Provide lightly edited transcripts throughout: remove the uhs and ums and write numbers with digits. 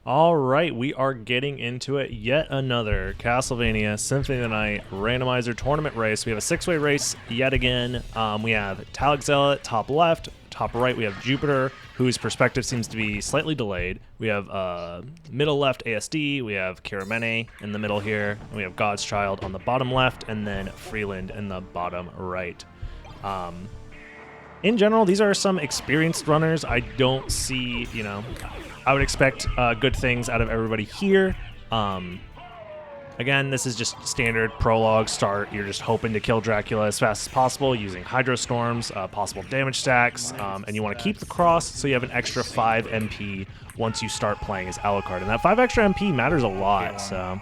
All right, we are getting into it. Yet another Castlevania Symphony of the Night Randomizer tournament race. We have a six-way race yet again. We have Talic Zealot, top left. Top right, we have Jupiter, whose perspective seems to be slightly delayed. We have middle left ASD. We have Kiramene in the middle here. And we have God's Child on the bottom left, and then Freeland in the bottom right. In general, these are some experienced runners. I don't see, I would expect good things out of everybody here. Again, this is just standard prologue start. You're just hoping to kill Dracula as fast as possible using Hydro Storms, possible damage stacks, and you want to keep the cross so you have an extra 5 MP once you start playing as Alucard. And that 5 extra MP matters a lot, so...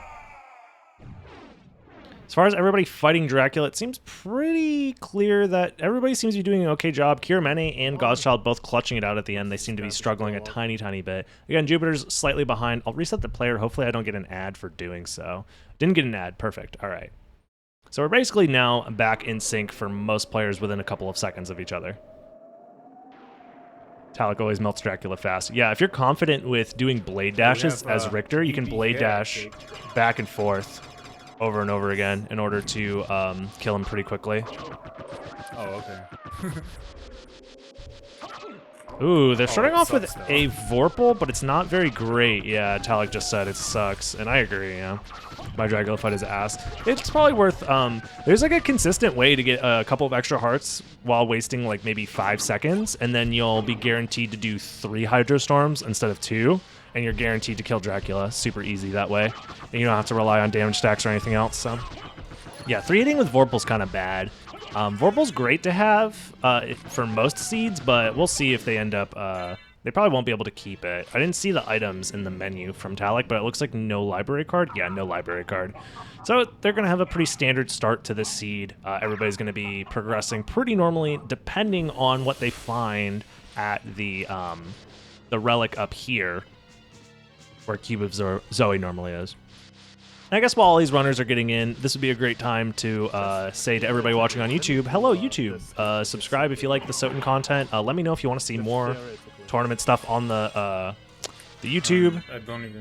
As far as everybody fighting Dracula, it seems pretty clear that everybody seems to be doing an okay job. Kiramene and God's Child both clutching it out at the end. They seem to be struggling a tiny, tiny bit. Again, Jupiter's slightly behind. I'll reset the player. Hopefully I don't get an ad for doing so. Didn't get an ad. Perfect. All right. So we're basically now back in sync for most players within a couple of seconds of each other. Talic always melts Dracula fast. Yeah, if you're confident with doing blade dashes as Richter, you can blade dash back and forth over and over again in order to kill him pretty quickly. Oh, okay. Ooh, they're starting off with a Vorpal, but it's not very great. Yeah, Talic just said it sucks, and I agree, yeah. My Dracula fight is ass. It's probably worth, there's like a consistent way to get a couple of extra hearts while wasting like maybe 5 seconds, and then you'll be guaranteed to do 3 Hydro Storms instead of 2. And you're guaranteed to kill Dracula. Super easy that way. And you don't have to rely on damage stacks or anything else. So, yeah, 3 hitting with Vorpal's kind of bad. Vorpal's great to have for most seeds, but we'll see if they end up... they probably won't be able to keep it. I didn't see the items in the menu from Talic, but it looks like no library card. Yeah, no library card. So they're going to have a pretty standard start to this seed. Everybody's going to be progressing pretty normally, depending on what they find at the relic up here, where Cube of Zoe normally is. And I guess while all these runners are getting in, this would be a great time to say to everybody watching on YouTube, hello YouTube, subscribe if you like the SotN content. Let me know if you want to see more tournament stuff on the YouTube.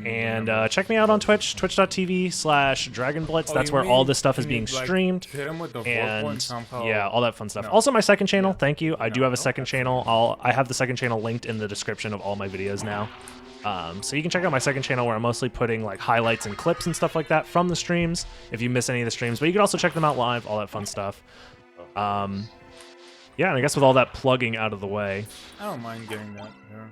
And check me out on Twitch, twitch.tv/DragonBlitz. That's where all this stuff is being streamed. And yeah, all that fun stuff. Also my second channel, thank you. I do have a second channel. I have the second channel linked in the description of all my videos now. So you can check out my second channel where I'm mostly putting like highlights and clips and stuff like that from the streams if you miss any of the streams, but you can also check them out live, all that fun stuff. Yeah, and I guess with all that plugging out of the way, I don't mind getting that. Yeah.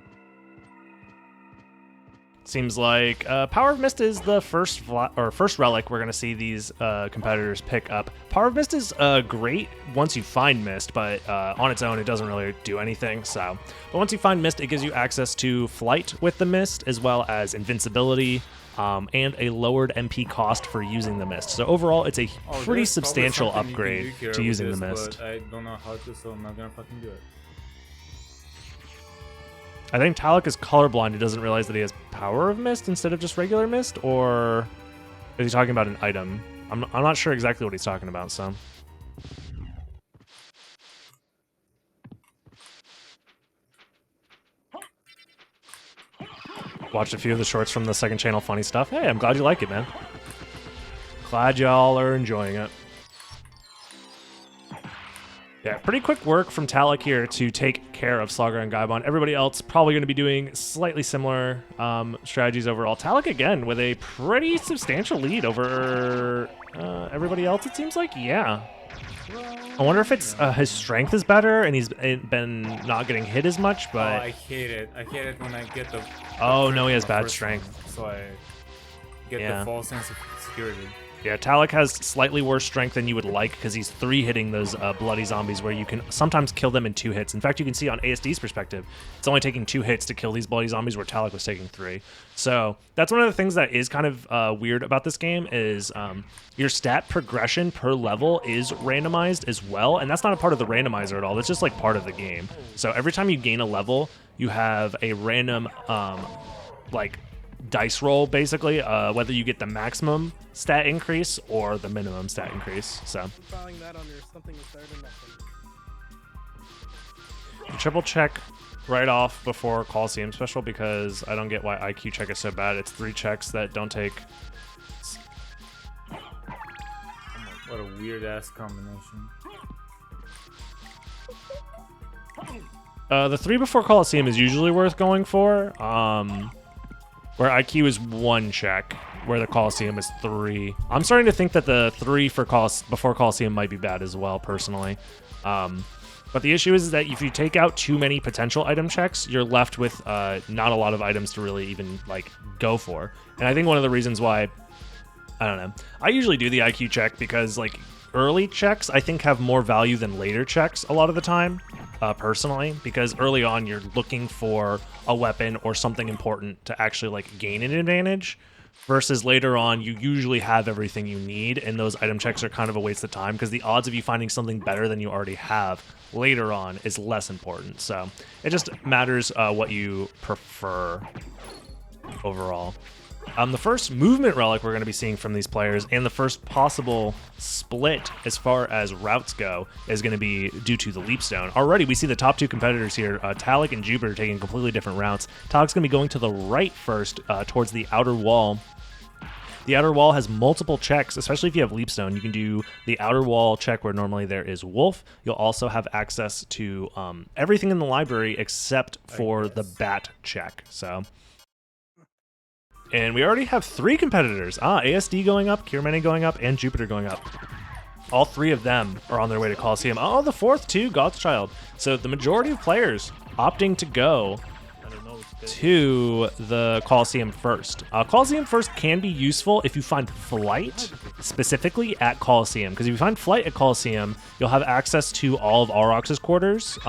Seems like Power of Mist is the first relic we're going to see these competitors pick up. Power of Mist is great once you find Mist, but on its own it doesn't really do anything. So, but once you find Mist, it gives you access to Flight with the Mist, as well as Invincibility, and a lowered MP cost for using the Mist. So overall, it's a pretty substantial upgrade to using the Mist. But I don't know how to, so I'm not gonna fucking do it. I think Talic is colorblind. He doesn't realize that he has Power of Mist instead of just regular Mist, or is he talking about an item? I'm not sure exactly what he's talking about, so. Watched a few of the shorts from the second channel, funny stuff. Hey, I'm glad you like it, man. Glad y'all are enjoying it. Yeah, pretty quick work from Talic here to take care of Slogger and Gaibon. Everybody else probably going to be doing slightly similar strategies overall. Talic, again, with a pretty substantial lead over everybody else, it seems like. Yeah. I wonder if it's his strength is better and he's been not getting hit as much, but... Oh, I hate it. I hate it when I get the... Oh, no, he has bad strength. So I get the false sense of security. Yeah, Talic has slightly worse strength than you would like because he's 3-hitting those bloody zombies where you can sometimes kill them in 2 hits. In fact, you can see on ASD's perspective, it's only taking 2 hits to kill these bloody zombies where Talic was taking 3. So that's one of the things that is kind of weird about this game is your stat progression per level is randomized as well, and that's not a part of the randomizer at all. That's just like part of the game. So every time you gain a level, you have a random like dice roll, basically, whether you get the maximum stat increase or the minimum stat increase. So Filing that on your something is better than nothing. you triple check right off before Coliseum Special because I don't get why IQ check is so bad. It's 3 checks that don't take... What a weird-ass combination. The 3 before Coliseum is usually worth going for, where IQ is 1 check, where the Coliseum is 3. I'm starting to think that the 3 for before Coliseum might be bad as well, personally. But the issue is that if you take out too many potential item checks, you're left with not a lot of items to really even like go for. And I think one of the reasons why, I don't know, I usually do the IQ check because like early checks I think have more value than later checks a lot of the time, personally, because early on you're looking for a weapon or something important to actually like gain an advantage. Versus later on, you usually have everything you need, and those item checks are kind of a waste of time because the odds of you finding something better than you already have later on is less important. So it just matters what you prefer overall. The first movement relic we're going to be seeing from these players, and the first possible split as far as routes go, is going to be due to the Leapstone. Already, we see the top 2 competitors here, Talik and Jupiter, taking completely different routes. Talik's going to be going to the right first, towards the outer wall. The outer wall has multiple checks, especially if you have Leapstone. You can do the outer wall check where normally there is Wolf. You'll also have access to everything in the library except for the Bat check. So... And we already have 3 competitors. ASD going up, Kiermene going up, and Jupiter going up. All 3 of them are on their way to Coliseum. Oh, the 4th too, Gothchild. So the majority of players opting to go to the Coliseum first. Coliseum first can be useful if you find Flight specifically at Coliseum. Because if you find Flight at Coliseum, you'll have access to all of Aurox's quarters.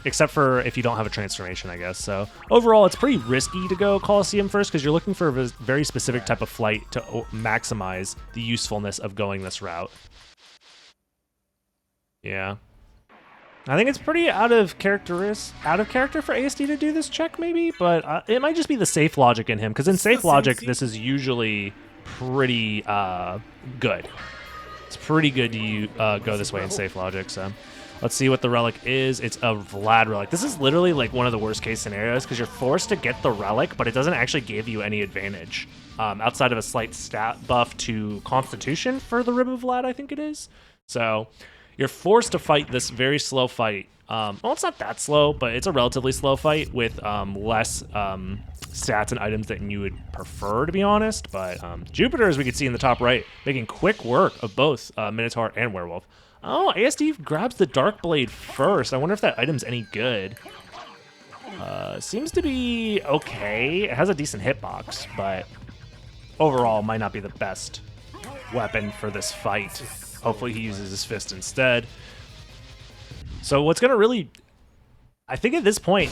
Except for if you don't have a transformation, I guess. So overall, it's pretty risky to go Coliseum first because you're looking for a very specific type of flight to maximize the usefulness of going this route. Yeah. I think it's pretty out of character for ASD to do this check, maybe, but it might just be the safe logic in him, because in safe logic, this is usually pretty good. It's pretty good to go this way in safe logic, so... Let's see what the relic is. It's a Vlad relic. This is literally like one of the worst case scenarios because you're forced to get the relic, but it doesn't actually give you any advantage outside of a slight stat buff to Constitution for the Rib of Vlad, I think it is. So you're forced to fight this very slow fight. Well, it's not that slow, but it's a relatively slow fight with less stats and items that you would prefer, to be honest. But Jupiter, as we can see in the top right, making quick work of both Minotaur and Werewolf. Oh, ASD grabs the Dark Blade first. I wonder if that item's any good. Seems to be okay. It has a decent hitbox, but overall might not be the best weapon for this fight. Hopefully he uses his fist instead. So what's going to really... I think at this point,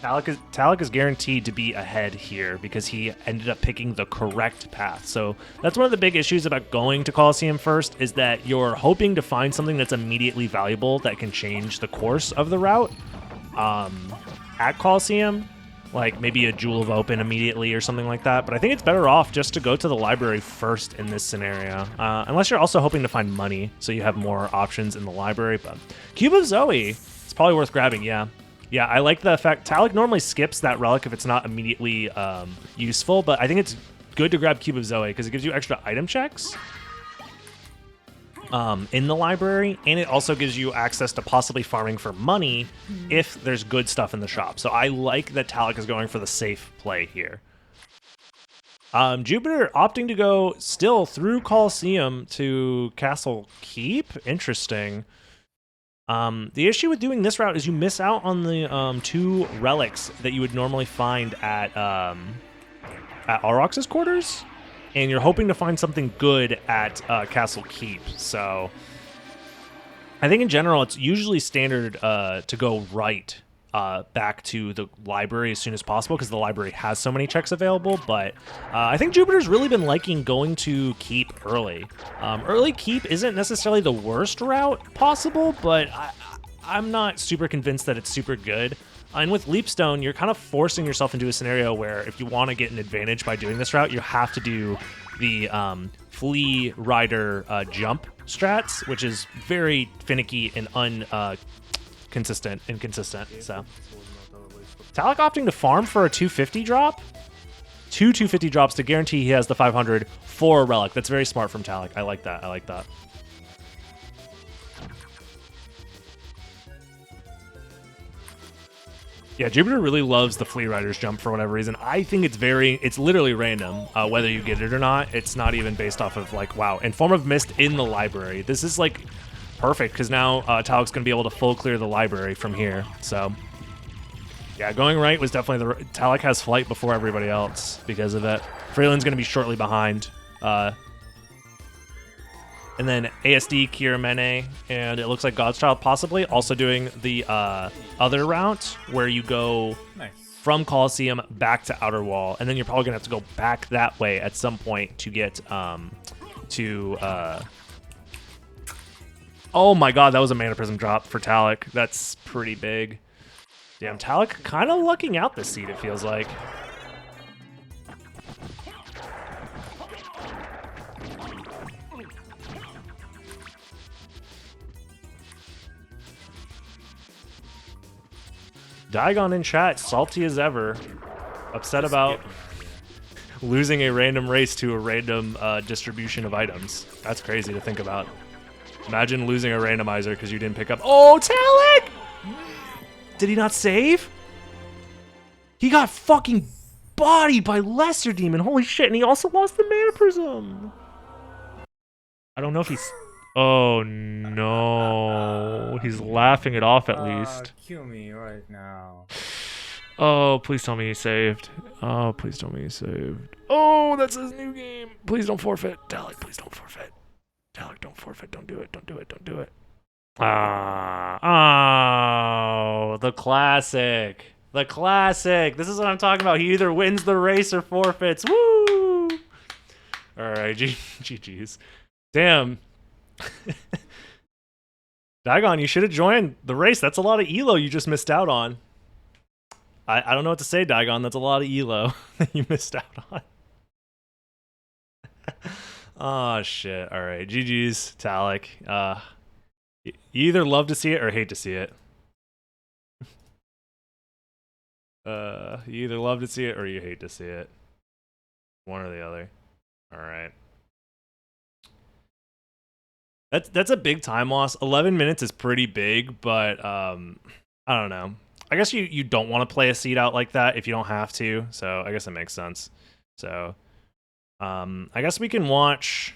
Talik is guaranteed to be ahead here because he ended up picking the correct path. So that's one of the big issues about going to Coliseum first, is that you're hoping to find something that's immediately valuable that can change the course of the route at Coliseum, like maybe a Jewel of Open immediately or something like that. But I think it's better off just to go to the library first in this scenario, unless you're also hoping to find money so you have more options in the library. But Cube of Zoe, it's probably worth grabbing, yeah. Yeah, I like the fact Talik normally skips that relic if it's not immediately useful, but I think it's good to grab Cube of Zoe because it gives you extra item checks in the library, and it also gives you access to possibly farming for money if there's good stuff in the shop. So I like that Talik is going for the safe play here. Jupiter opting to go still through Coliseum to Castle Keep. Interesting. The issue with doing this route is you miss out on the 2 relics that you would normally find at Aurox's quarters, and you're hoping to find something good at Castle Keep. So I think in general it's usually standard to go right back to the library as soon as possible because the library has so many checks available, but I think Jupiter's really been liking going to Keep early. Early Keep isn't necessarily the worst route possible, but I'm not super convinced that it's super good. And with Leapstone, you're kind of forcing yourself into a scenario where if you want to get an advantage by doing this route, you have to do the Flea Rider jump strats, which is very finicky and inconsistent. So Talek opting to farm for a 250 drop. 250 drops to guarantee he has the 500 for a relic. That's very smart from Talek. I like that. I like that. Yeah, Jupiter really loves the Flea Rider's jump for whatever reason. I think it's literally random whether you get it or not. It's not even based off of like, wow. And Form of Mist in the library. This is like perfect because now Talek's going to be able to full clear the library from here. So yeah, going right was definitely Talek has flight before everybody else because of it. Freeland's going to be shortly behind. And then ASD, Kiramene, and it looks like Godchild possibly also doing the other route where you go from Coliseum back to Outer Wall, and then you're probably gonna have to go back that way at some point to get oh my god, that was a Mana Prism drop for Talek. That's pretty big. Damn, Talek kind of lucking out this seed, it feels like. Daigon in chat, salty as ever, upset about losing a random race to a random distribution of items. That's crazy to think about. Imagine losing a randomizer because you didn't pick up. Oh, Talek! Did he not save? He got fucking bodied by Lesser Demon. Holy shit! And he also lost the Mana Prism. I don't know if he's. Oh no, he's laughing it off at least. Kill me right now. Oh, please tell me he saved. Oh, please tell me he saved. Oh, that's his new game. Please don't forfeit. Talek, please don't forfeit. Talek, don't forfeit. Don't do it. Don't do it. Don't do it. Oh, the classic. The classic. This is what I'm talking about. He either wins the race or forfeits. Woo! All right, GG's. Damn. Daigon, you should have joined the race. That's a lot of elo you just missed out on. I don't know what to say, Daigon. That's a lot of elo that you missed out on. Oh, shit. All right. GG's, Talek. You either love to see it or hate to see it. You either love to see it or you hate to see it. One or the other. All right. That's a big time loss. 11 minutes is pretty big, but I don't know. I guess you don't want to play a seed out like that if you don't have to, so I guess it makes sense. So I guess we can watch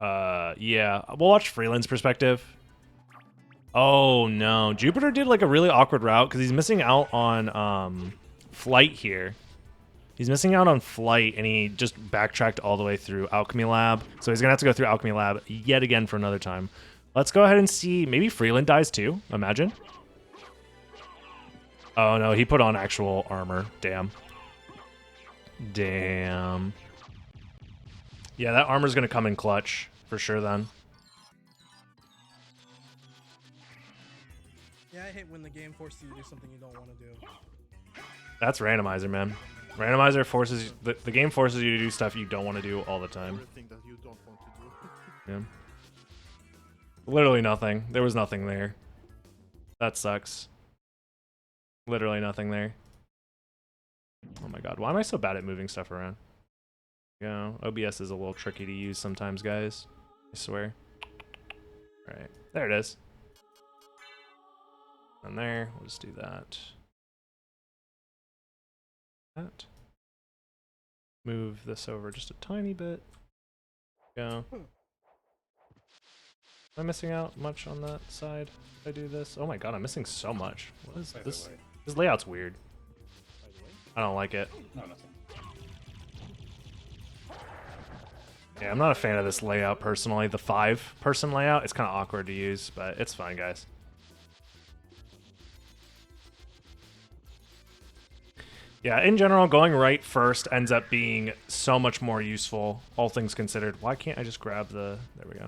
yeah, we'll watch Freeland's perspective. Oh no, Jupiter did like a really awkward route because he's missing out on flight here. He's missing out on flight, and he just backtracked all the way through Alchemy Lab. So he's going to have to go through Alchemy Lab yet again for another time. Let's go ahead and see. Maybe Freeland dies too, imagine. Oh, no, he put on actual armor. Damn. Damn. Yeah, that armor's going to come in clutch for sure then. Yeah, I hate when the game forces you to do something you don't want to do. That's Randomizer, man. Randomizer forces the game forces you to do stuff you don't want to do all the time. Everything that you don't want to do. Yeah. Literally nothing. There was nothing there. That sucks. Literally nothing there. Oh my god, why am I so bad at moving stuff around? Yeah, OBS is a little tricky to use sometimes, guys. I swear. Alright, there it is. And there, we'll just do that. Move this over just a tiny bit. Go. Am I missing out much on that side if I do this? Oh my god, I'm missing so much. What is this? This layout's weird. I don't like it. No, nothing. Yeah, I'm not a fan of this layout personally. The 5-person layout, it's kind of awkward to use, but it's fine, guys. Yeah, in general, going right first ends up being so much more useful, all things considered. Why can't I just grab the... There we go.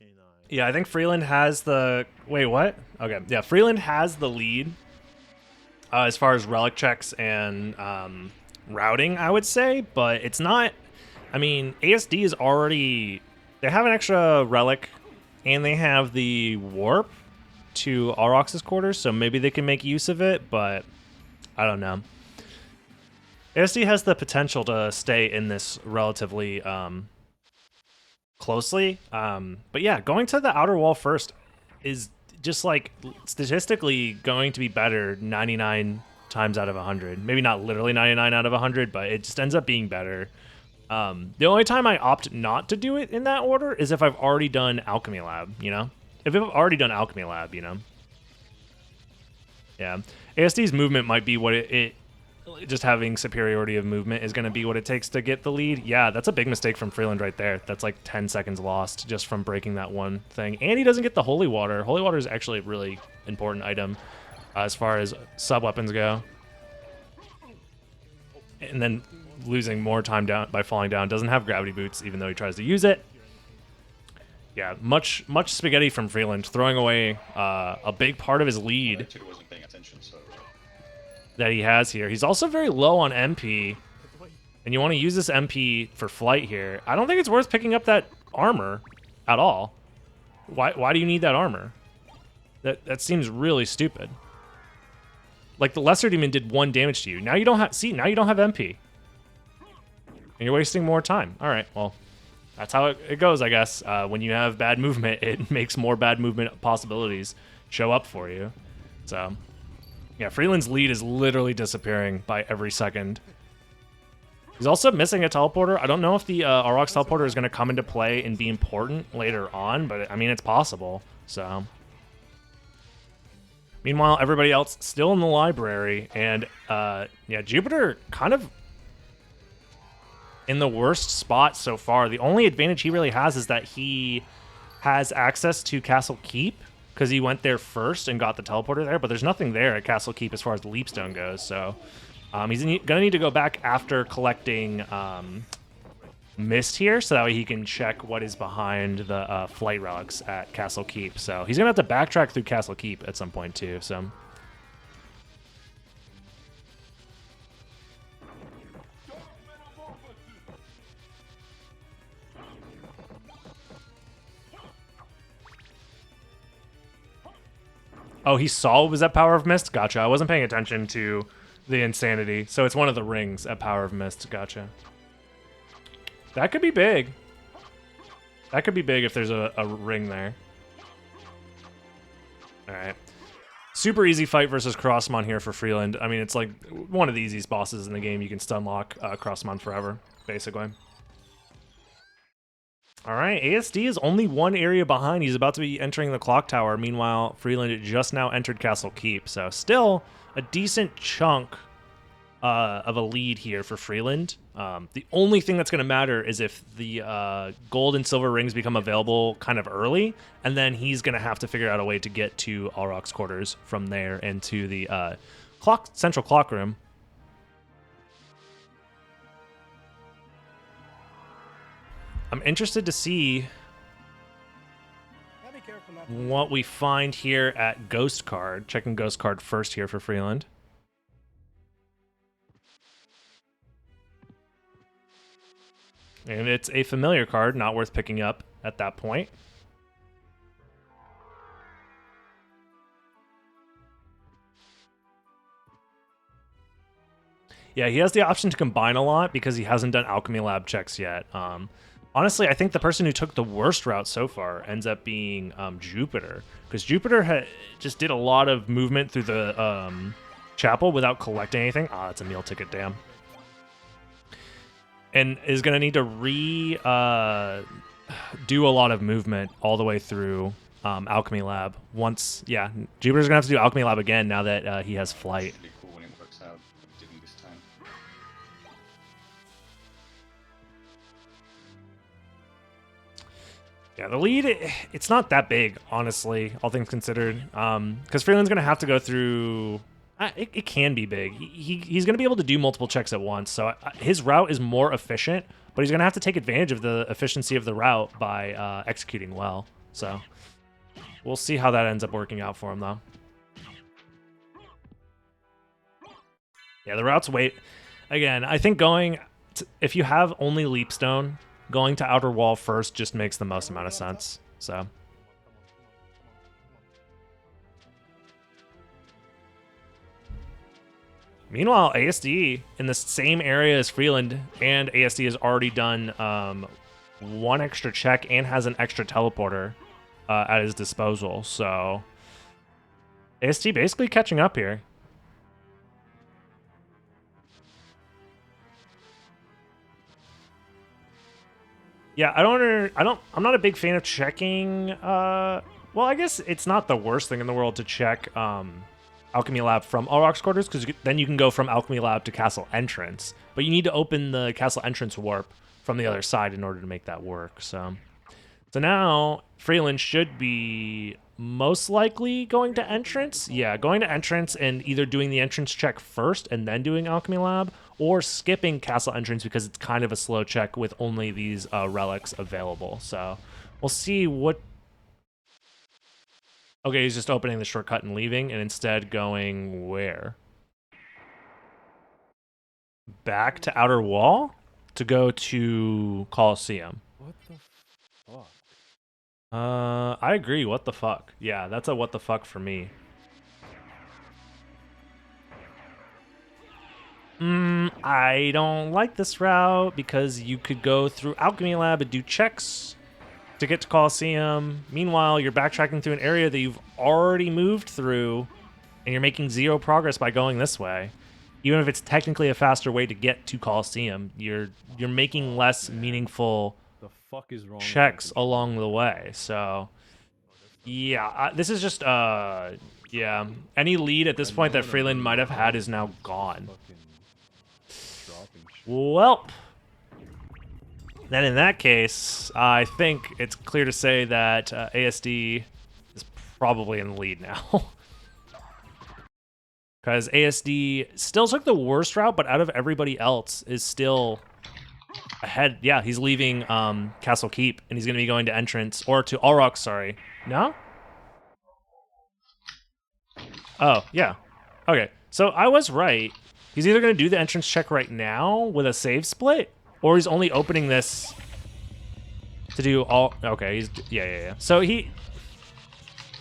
Okay, nice. Yeah, I think Freeland has the... Wait, what? Okay, yeah, Freeland has the lead. as far as relic checks and routing, I would say, but it's not. I mean, ASD is already. They have an extra relic, and they have the warp to Aurochs's quarters, so maybe they can make use of it, but I don't know. ASD has the potential to stay in this relatively closely, but yeah, going to the outer wall first is just like statistically going to be better 99 times out of 100. Maybe not literally 99 out of 100, but it just ends up being better. The only time I opt not to do it in that order is if I've already done Alchemy Lab, you know? If I've already done Alchemy Lab, you know? Yeah. ASD's movement might be what it just having superiority of movement is going to be what it takes to get the lead. Yeah, that's a big mistake from Freeland right there. That's like 10 seconds lost just from breaking that one thing. And he doesn't get the Holy Water. Holy Water is actually a really important item as far as sub-weapons go. And then losing more time down by falling down. Doesn't have gravity boots, even though he tries to use it. Yeah, much spaghetti from Freeland, throwing away a big part of his lead that he has here. He's also very low on MP, and you want to use this MP for flight here. I don't think it's worth picking up that armor at all. Why do you need that armor? That seems really stupid. Like the Lesser Demon did 1 damage to you. Now you don't have now you don't have MP. And you're wasting more time. All right, well, that's how it goes, I guess. When you have bad movement, it makes more bad movement possibilities show up for you. So, yeah, Freeland's lead is literally disappearing by every second. He's also missing a teleporter. I don't know if the Aurochs teleporter is going to come into play and be important later on, but I mean, it's possible. So, meanwhile, everybody else still in the library, and yeah, Jupiter kind of in the worst spot so far. The only advantage he really has is that he has access to Castle Keep because he went there first and got the teleporter there, but there's nothing there at Castle Keep as far as the Leapstone goes, so he's going to need to go back after collecting Mist here so that way he can check what is behind the flight relics at Castle Keep. So he's going to have to backtrack through Castle Keep at some point too, so... Oh, he saw was that Power of Mist? Gotcha. I wasn't paying attention to the insanity. So it's one of the rings at Power of Mist. Gotcha. That could be big. That could be big if there's a ring there. All right. Super easy fight versus Crossmon here for Freeland. I mean, it's like one of the easiest bosses in the game. You can stun lock Crossmon forever, basically. All right, ASD is only 1 area behind. He's about to be entering the clock tower. Meanwhile, Freeland just now entered Castle Keep. So still a decent chunk of a lead here for Freeland. The only thing that's going to matter is if the gold and silver rings become available kind of early, and then he's going to have to figure out a way to get to Aurochs' quarters from there and to the central clock room. I'm interested to see what we find here at Ghost Card. Checking Ghost Card first here for Freeland. And it's a familiar card, not worth picking up at that point. Yeah, he has the option to combine a lot because he hasn't done Alchemy Lab checks yet. Honestly, I think the person who took the worst route so far ends up being Jupiter, because Jupiter just did a lot of movement through the chapel without collecting anything. Ah, it's a meal ticket, damn. And is going to need to do a lot of movement all the way through Alchemy Lab. Once, yeah, Jupiter's going to have to do Alchemy Lab again now that he has flight. Yeah, the lead, it's not that big, honestly, all things considered. Because Freeland's going to have to go through... It can be big. He's going to be able to do multiple checks at once, so his route is more efficient, but he's going to have to take advantage of the efficiency of the route by executing well. So we'll see how that ends up working out for him, though. Yeah, the route's way... Again, I think if you have only Leapstone, going to Outer Wall first just makes the most amount of sense. So... Meanwhile, ASD in the same area as Freeland, and ASD has already done one extra check and has an extra teleporter at his disposal. So ASD basically catching up here. Yeah, I'm not a big fan of checking. Well, I guess it's not the worst thing in the world to check Alchemy Lab from Aurochs Quarters, because then you can go from Alchemy Lab to Castle Entrance. But you need to open the Castle Entrance warp from the other side in order to make that work. So now Freeland should be most likely going to Entrance. Yeah, going to Entrance and either doing the Entrance check first and then doing Alchemy Lab, or skipping Castle Entrance because it's kind of a slow check with only these relics available. So we'll see what... Okay, he's just opening the shortcut and leaving, and instead going where? Back to Outer Wall to go to Coliseum. What the fuck? I agree. What the fuck? Yeah, that's a what the fuck for me. I don't like this route because you could go through Alchemy Lab and do checks to get to Coliseum. Meanwhile, you're backtracking through an area that you've already moved through, and you're making zero progress by going this way. Even if it's technically a faster way to get to Coliseum, you're making less meaningful The fuck is wrong? checks along the way. So, yeah, this is just yeah. Any lead at this point that Freeland might have had is now gone. Well, then in that case, I think it's clear to say that ASD is probably in the lead now. Because ASD still took the worst route, but out of everybody else is still ahead. Yeah, he's leaving Castle Keep, and he's going to be going to Entrance, or to Aurochs, sorry. No? Oh, yeah. Okay, so I was right. He's either going to do the Entrance check right now with a save split, or he's only opening this to do all... Okay, he's... Yeah. So he...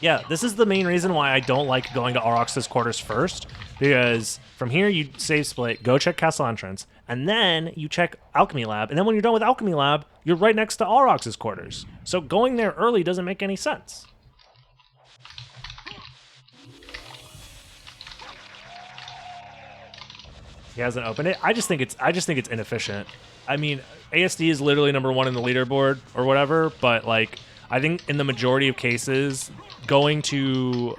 Yeah, this is the main reason why I don't like going to Aurochs' quarters first, because from here you save split, go check Castle Entrance, and then you check Alchemy Lab, and then when you're done with Alchemy Lab, you're right next to Aurochs' quarters. So going there early doesn't make any sense. He hasn't opened it. I just think it's inefficient. I mean, ASD is literally #1 in the leaderboard or whatever, but like I think in the majority of cases, going to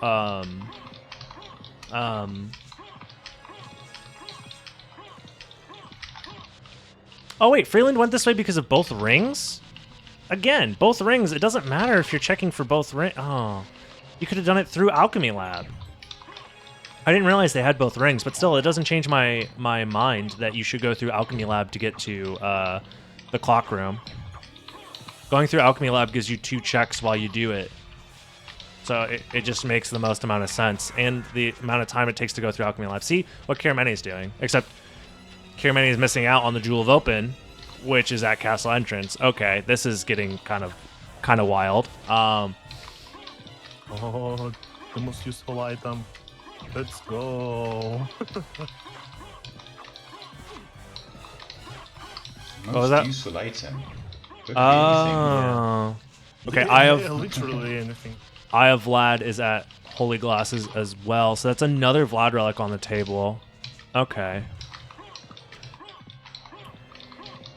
Oh wait, Freeland went this way because of both rings? Again, both rings. It doesn't matter if you're checking for both rings. Oh, you could have done it through Alchemy Lab. I didn't realize they had both rings, but still, it doesn't change my mind that you should go through Alchemy Lab to get to the clock room. Going through Alchemy Lab gives you 2 checks while you do it. So it just makes the most amount of sense. And the amount of time it takes to go through Alchemy Lab. See what Kirameni's doing. Except Kirameni is missing out on the Jewel of Open, which is at Castle Entrance. Okay, this is getting kind of wild. Oh, the most useful item. Let's go. What was that? Useful item. Oh. Okay, Yeah, literally anything. Eye of Vlad is at Holy Glasses as well, so that's another Vlad relic on the table. Okay.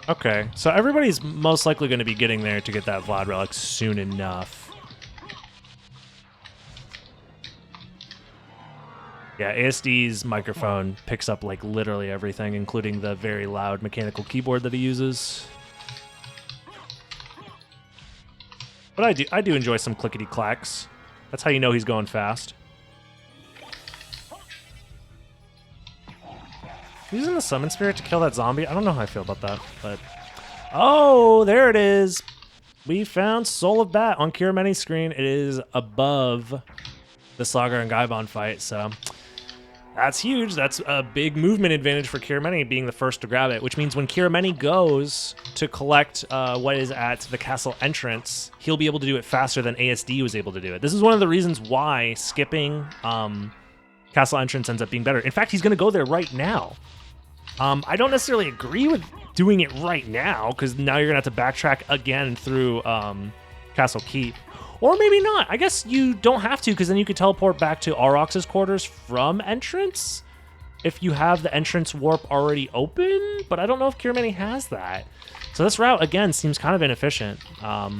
Okay, so everybody's most likely going to be getting there to get that Vlad relic soon enough. Yeah, ASD's microphone picks up like literally everything, including the very loud mechanical keyboard that he uses. But I do enjoy some clickety clacks. That's how you know he's going fast. Using the summon spirit to kill that zombie? I don't know how I feel about that, but... Oh, there it is! We found Soul of Bat on Kirameni's screen. It is above the Sagar and Gaibon fight, so... That's huge. That's a big movement advantage for Kirameni being the first to grab it, which means when Kirameni goes to collect what is at the castle entrance, he'll be able to do it faster than ASD was able to do it. This is one of the reasons why skipping castle entrance ends up being better. In fact, he's going to go there right now. I don't necessarily agree with doing it right now, because now you're going to have to backtrack again through Castle Keep. Or maybe not. I guess you don't have to, because then you could teleport back to Aurochs's quarters from entrance if you have the entrance warp already open, but I don't know if Kirameni has that. So this route, again, seems kind of inefficient. Okay,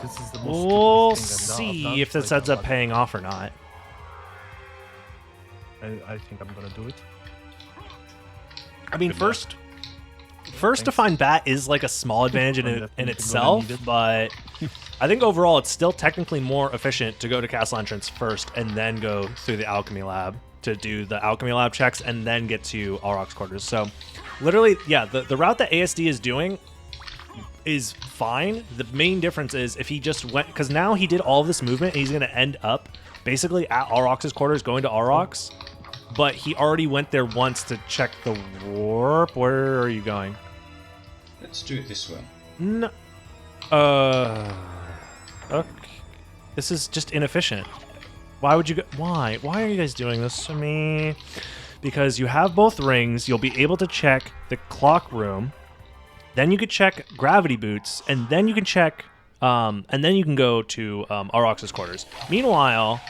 this is the most We'll stupidest thing I've see done if this so ends up far. paying off or not. I think I'm gonna do it. I mean, first to find Bat is like a small advantage in definitely itself, gonna need it. but I think overall it's still technically more efficient to go to Castle Entrance first and then go through the Alchemy Lab to do the Alchemy Lab checks and then get to Auroch's quarters. So literally, yeah, the route that ASD is doing is fine. The main difference is if he just went, because now he did all of this movement and he's going to end up basically at Auroch's quarters going to Auroch's, but he already went there once to check the warp. Where are you going? Let's do it this way. No. Okay. This is just inefficient. Why would you go? Why? Why are you guys doing this to me? Because you have both rings, you'll be able to check the clock room, then you could check gravity boots, and then you can check, and then you can go to Aurochs's quarters. Meanwhile,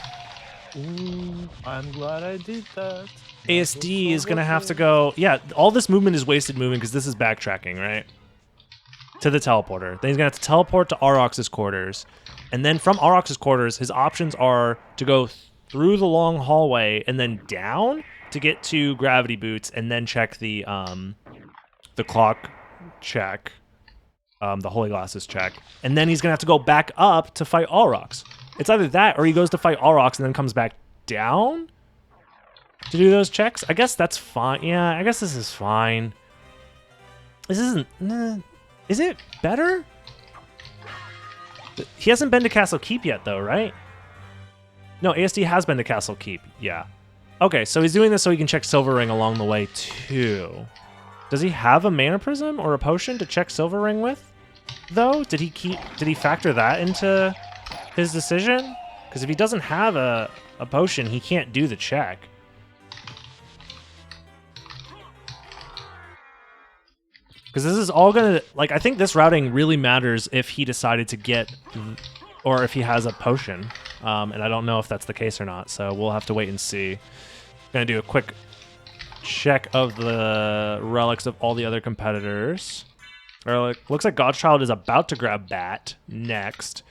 Ooh, I'm glad I did that. ASD is gonna have to go. Yeah, all this movement is wasted moving because this is backtracking, right? To the teleporter. Then he's gonna have to teleport to Aurochs's quarters, and then from Aurochs's quarters, his options are to go through the long hallway and then down to get to gravity boots, and then check the clock check, the holy glasses check, and then he's gonna have to go back up to fight Aurochs. It's either that or he goes to fight Aurochs and then comes back down to do those checks. I guess that's fine. Yeah, I guess this is fine. This isn't. Is it better? He hasn't been to Castle Keep yet, though, right? No, ASD has been to Castle Keep. Yeah. Okay, so he's doing this so he can check Silver Ring along the way too. Does he have a mana prism or a potion to check Silver Ring with, though? Did he factor that into his decision? Because if he doesn't have a potion, he can't do the check. Because this is all gonna, like, I think this routing really matters if he decided to get, or if he has a potion. And I don't know if that's the case or not, so we'll have to wait and see. Gonna do a quick check of the relics of all the other competitors. Looks like Godchild is about to grab Bat next.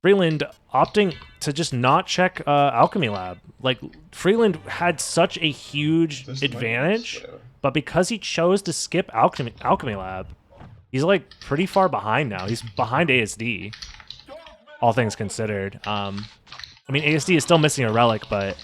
Freeland opting to just not check Alchemy Lab. Like, Freeland had such a huge advantage, but because he chose to skip Alchemy Lab, he's like pretty far behind now. He's behind ASD, all things considered. I mean, ASD is still missing a relic, but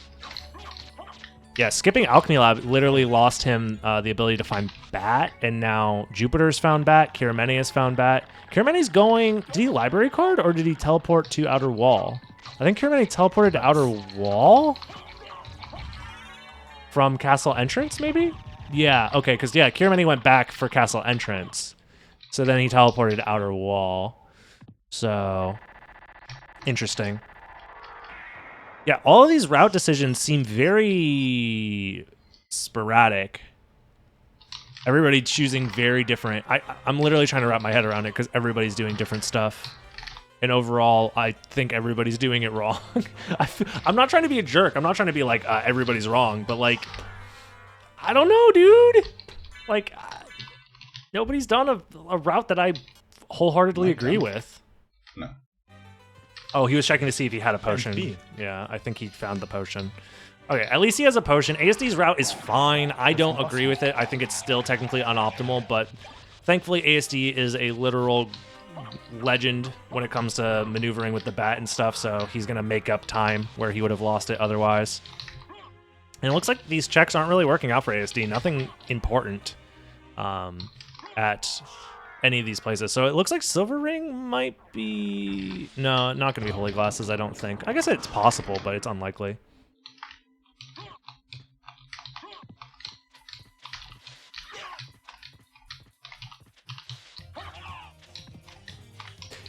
yeah, skipping Alchemy Lab literally lost him the ability to find Bat, and now Jupiter's found Bat, Kirameni has found Bat. Kirameni's going, did he library card or did he teleport to Outer Wall? I think Kirameni teleported to Outer Wall? From Castle Entrance, maybe? Yeah, okay, because yeah, Kirameni went back for Castle Entrance. So then he teleported to Outer Wall. So, interesting. Yeah, all of these route decisions seem very sporadic. Everybody choosing very different. I'm literally trying to wrap my head around it because everybody's doing different stuff. And overall, I think everybody's doing it wrong. I'm not trying to be a jerk. I'm not trying to be like, everybody's wrong. But like, I don't know, dude. Like, nobody's done a route that I wholeheartedly agree with. No. Oh, he was checking to see if he had a potion. MP. Yeah, I think he found the potion. Okay, at least he has a potion. ASD's route is fine. I don't agree with it. I think it's still technically unoptimal, but thankfully ASD is a literal legend when it comes to maneuvering with the bat and stuff, so he's going to make up time where he would have lost it otherwise. And it looks like these checks aren't really working out for ASD. Nothing important at any of these places. So it looks like Silver Ring might be... No, not going to be Holy Glasses, I don't think. I guess it's possible, but it's unlikely.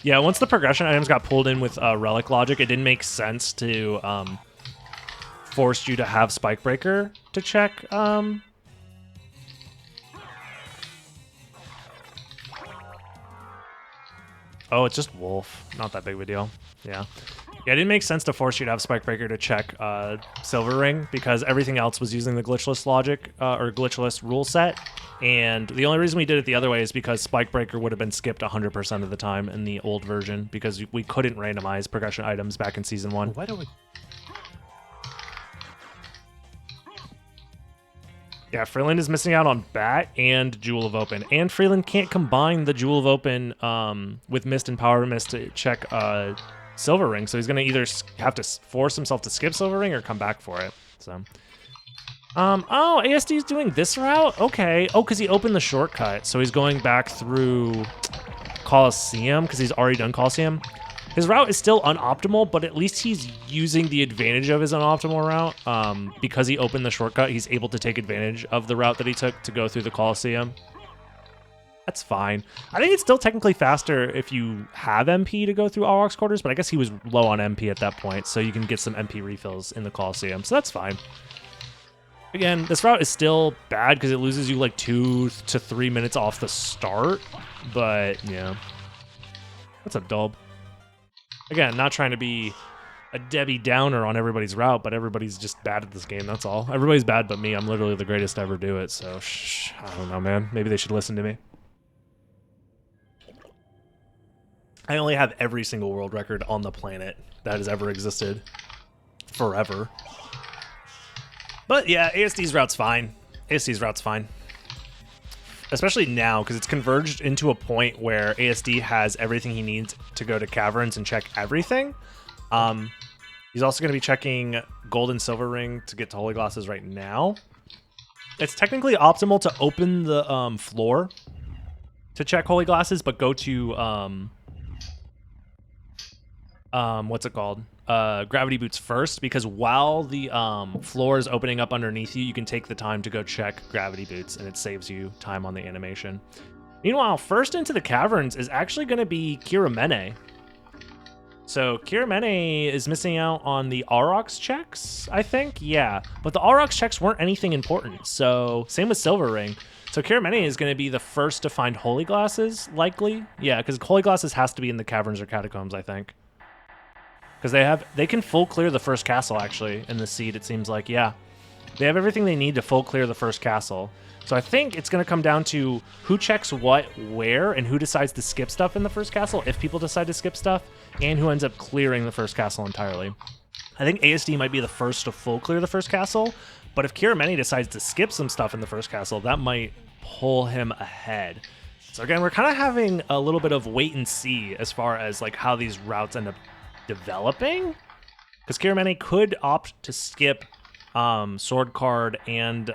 Yeah, once the progression items got pulled in with relic logic, it didn't make sense to force you to have Spike Breaker to check. Oh, it's just Wolf. Not that big of a deal. Yeah. Yeah, it didn't make sense to force you to have Spike Breaker to check Silver Ring because everything else was using the glitchless logic or glitchless rule set. And the only reason we did it the other way is because Spike Breaker would have been skipped 100% of the time in the old version because we couldn't randomize progression items back in Season 1. Why do we? Yeah, Freeland is missing out on Bat and Jewel of Open. And Freeland can't combine the Jewel of Open with Mist and Power Mist to check Silver Ring. So he's going to either have to force himself to skip Silver Ring or come back for it. So, oh, ASD is doing this route? Okay. Oh, because he opened the shortcut. So he's going back through Coliseum because he's already done Coliseum. His route is still unoptimal, but at least he's using the advantage of his unoptimal route. Because he opened the shortcut, he's able to take advantage of the route that he took to go through the Coliseum. That's fine. I think it's still technically faster if you have MP to go through Aurochs quarters, but I guess he was low on MP at that point, so you can get some MP refills in the Coliseum, so that's fine. Again, this route is still bad because it loses you like 2 to 3 minutes off the start, but yeah. What's up, Dolb? Again, not trying to be a Debbie Downer on everybody's route, but everybody's just bad at this game, that's all. Everybody's bad but me. I'm literally the greatest to ever do it, so I don't know, man. Maybe they should listen to me. I only have every single world record on the planet that has ever existed. Forever. But yeah, ASD's route's fine. ASD's route's fine. Especially now, because it's converged into a point where ASD has everything he needs to go to Caverns and check everything. He's also going to be checking Gold and Silver Ring to get to Holy Glasses right now. It's technically optimal to open the floor to check Holy Glasses, but go to... what's it called? Gravity Boots first, because while the floor is opening up underneath you, you can take the time to go check Gravity Boots, and it saves you time on the animation. Meanwhile, first into the Caverns is actually going to be Kiramene. So Kiramene is missing out on the Aurochs checks, I think? Yeah, but the Aurochs checks weren't anything important, so same with Silver Ring. So Kiramene is going to be the first to find Holy Glasses, likely. Yeah, because Holy Glasses has to be in the Caverns or Catacombs, I think. Because they can full clear the first castle, actually, in the seed, it seems like. Yeah. They have everything they need to full clear the first castle. So I think it's going to come down to who checks what where and who decides to skip stuff in the first castle, if people decide to skip stuff, and who ends up clearing the first castle entirely. I think ASD might be the first to full clear the first castle, but if Kiramene decides to skip some stuff in the first castle, that might pull him ahead. So again, we're kind of having a little bit of wait and see as far as like how these routes end up developing, because Kiramene could opt to skip Sword Card and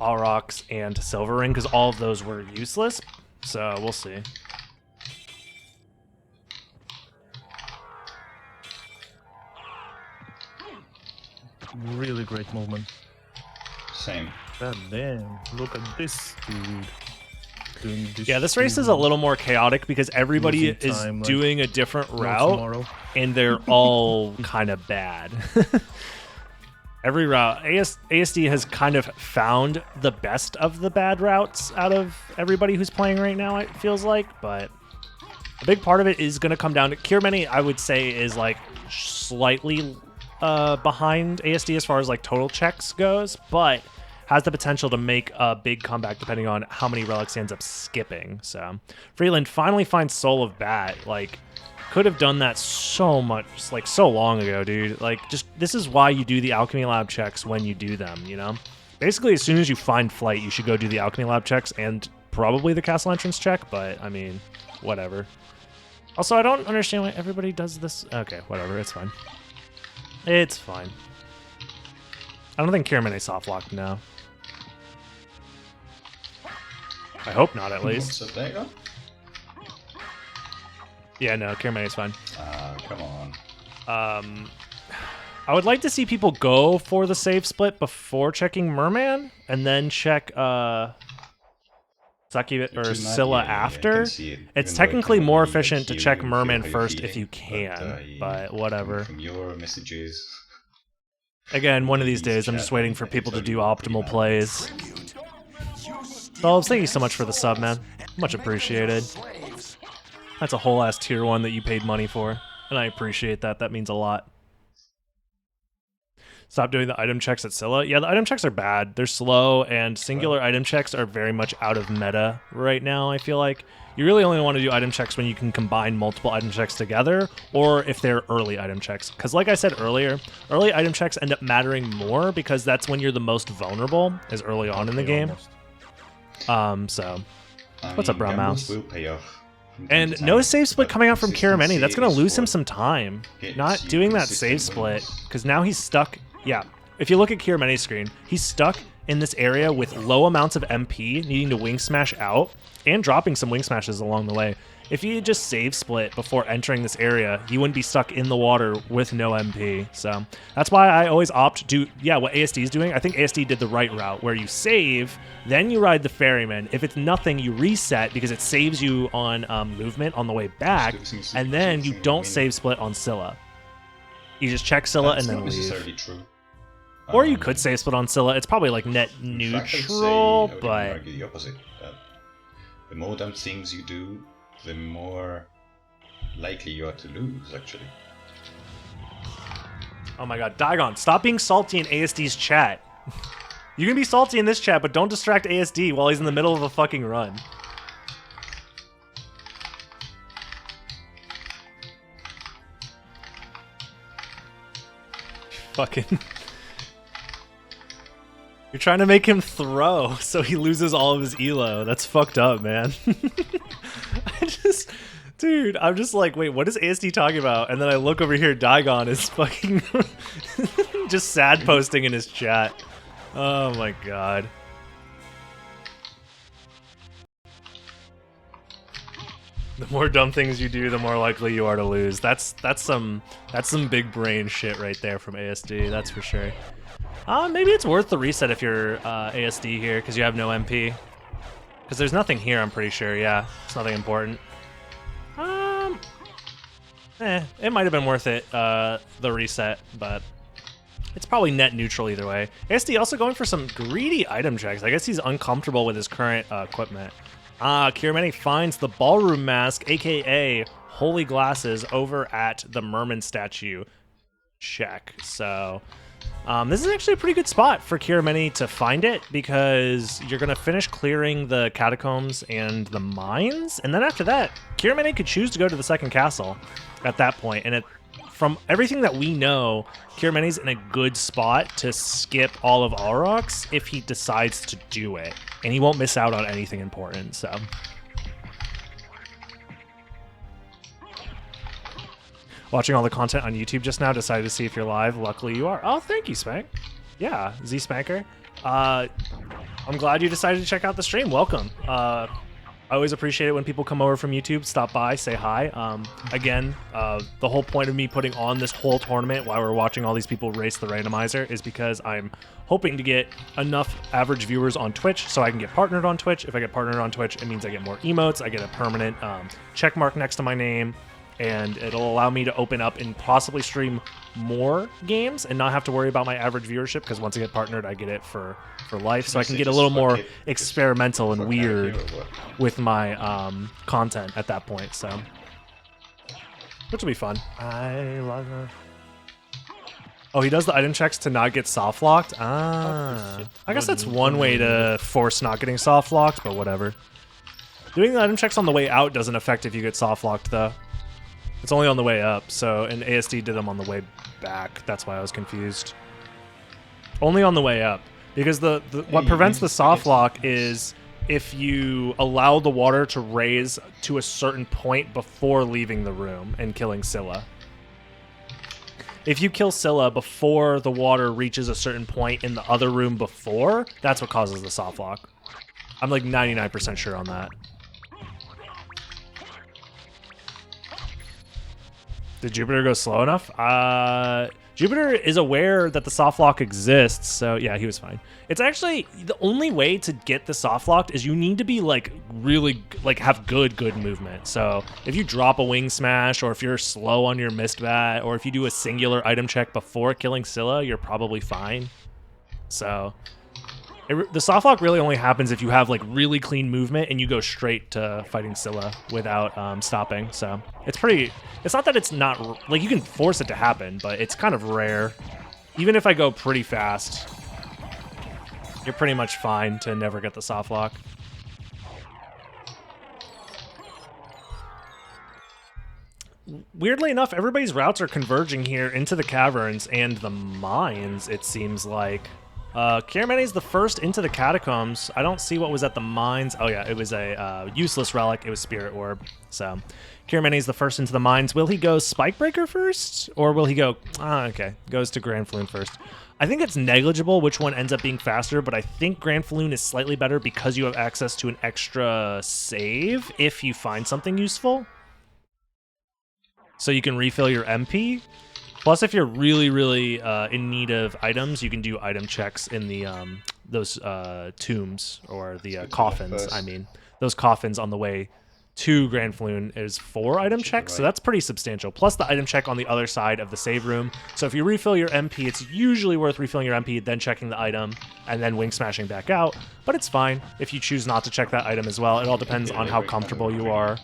Aurochs and Silver Ring, because all of those were useless, so we'll see. Really great moment. Same. God damn, look at this dude. Yeah, this race is a little more chaotic because everybody is doing a different route, and they're all kind of bad. Every route, ASD has kind of found the best of the bad routes out of everybody who's playing right now, it feels like, but a big part of it is going to come down to Kiramene, I would say, is like slightly behind ASD as far as like total checks goes, but has the potential to make a big comeback depending on how many relics he ends up skipping. So Freeland finally finds Soul of Bat. Like, could have done that so much, like so long ago, dude. Like, just this is why you do the Alchemy Lab checks when you do them, you know? Basically, as soon as you find Flight, you should go do the Alchemy Lab checks and probably the Castle Entrance check, but I mean, whatever. Also, I don't understand why everybody does this. Okay, whatever, it's fine. It's fine. I don't think Kiramene soft locked now. I hope not, at least. What's that go? Yeah, no, Kiramane's fine. Come on. I would like to see people go for the save split before checking Merman, and then check Succubus or Too mad? Scylla Yeah, I after. can see it. It's Even though I technically cannot more really, like, efficient to hear check you, Merman how you're first if feeling, you can, but from whatever. your messages. Again, one of these days, I'm just waiting for people to do optimal plays. Dolls, thank you so much for the sub, man. Much appreciated. That's a whole ass tier 1 that you paid money for, and I appreciate that. That means a lot. Stop doing the item checks at Scylla. Yeah, the item checks are bad. They're slow, and singular item checks are very much out of meta right now, I feel like. You really only want to do item checks when you can combine multiple item checks together, or if they're early item checks. Because like I said earlier, early item checks end up mattering more because that's when you're the most vulnerable, is early on in the game. So, what's up, Brown Mouse? Will pay off from time And to no time, save split but coming out from consistency Kirameni. That's going to is lose him what some time. gets Not you doing that consistent save split, wins. because now he's stuck. Yeah, if you look at Kirameni's screen, he's stuck in this area with low amounts of MP, needing to wing smash out, and dropping some wing smashes along the way. If he had just save split before entering this area, he wouldn't be stuck in the water with no MP. So that's why I always opt to, yeah, what ASD is doing. I think ASD did the right route, where you save, then you ride the ferryman. If it's nothing, you reset because it saves you on movement on the way back, and then you don't save split on Scylla. You just check Scylla That's and then not leave. necessarily true. Or you could save split on Scylla. It's probably like net In fact, I'd say, neutral, I would even but argue the opposite. The more dumb things you do, the more likely you are to lose, actually. oh my god, Daigon, stop being salty in ASD's chat. You can be salty in this chat, but don't distract ASD while he's in the middle of a fucking run. Fucking... You're trying to make him throw so he loses all of his elo. That's fucked up, man. Dude, I'm just like, wait, what is ASD talking about? And then I look over here, Daigon is fucking just sad posting in his chat. Oh my god. The more dumb things you do, the more likely you are to lose. That's some big brain shit right there from ASD, that's for sure. Maybe it's worth the reset if you're ASD here, because you have no MP. Because there's nothing here, I'm pretty sure, yeah. It's nothing important. It might have been worth it, the reset, but it's probably net neutral either way. ASD also going for some greedy item checks. I guess he's uncomfortable with his current equipment. Kirameni finds the ballroom mask, aka holy glasses, over at the merman statue. Check. So this is actually a pretty good spot for Kirameni to find it, because you're going to finish clearing the catacombs and the mines, and then after that, Kirameni could choose to go to the second castle at that point. And from everything that we know, Kirameni's in a good spot to skip all of Aurochs if he decides to do it, and he won't miss out on anything important, so... Watching all the content on YouTube just now, decided to see if you're live. Luckily you are. Oh, thank you, Spank. Yeah, Z-Spanker. I'm glad you decided to check out the stream. Welcome. I always appreciate it when people come over from YouTube, stop by, say hi. Again, the whole point of me putting on this whole tournament while we're watching all these people race the randomizer is because I'm hoping to get enough average viewers on Twitch so I can get partnered on Twitch. If I get partnered on Twitch, it means I get more emotes, I get a permanent check mark next to my name, and it'll allow me to open up and possibly stream more games and not have to worry about my average viewership, because once I get partnered, I get it for life, so I can get a little more experimental and weird with my content at that point, so which will be fun. I love her. Oh, he does the item checks to not get soft locked. I guess that's one way to force not getting soft locked, but whatever. Doing the item checks on the way out doesn't affect if you get soft locked though. It's only on the way up, so, and ASD did them on the way back. That's why I was confused. Only on the way up. Because what prevents the soft lock is if you allow the water to raise to a certain point before leaving the room and killing Scylla. If you kill Scylla before the water reaches a certain point in the other room before, that's what causes the soft lock. I'm like 99% sure on that. Did Jupiter go slow enough? Jupiter is aware that the soft lock exists, so yeah, he was fine. It's actually the only way to get the soft locked is you need to be like really like have good movement. So if you drop a wing smash, or if you're slow on your mist bat, or if you do a singular item check before killing Scylla, you're probably fine. So the soft lock really only happens if you have like really clean movement and you go straight to fighting Scylla without stopping. So it's not that it's not, like you can force it to happen, but it's kind of rare. Even if I go pretty fast, you're pretty much fine to never get the soft lock. Weirdly enough, everybody's routes are converging here into the caverns and the mines, it seems like. Kiramene is the first into the catacombs. I don't see what was at the mines. Oh yeah, it was a useless relic. It was Spirit Orb. So Kiramene is the first into the mines. Will he go Spikebreaker first? Or will he go... okay. Goes to Grand Floon first. I think it's negligible which one ends up being faster, but I think Grand Floon is slightly better because you have access to an extra save if you find something useful. So you can refill your MP. Plus, if you're really in need of items, you can do item checks in the those tombs, or the coffins. I mean, those coffins on the way to Grand Floon is 4 item checks, so that's pretty substantial. Plus the item check on the other side of the save room. So if you refill your MP, it's usually worth refilling your MP, then checking the item, and then wing smashing back out. But it's fine if you choose not to check that item as well. It all depends on how comfortable you are.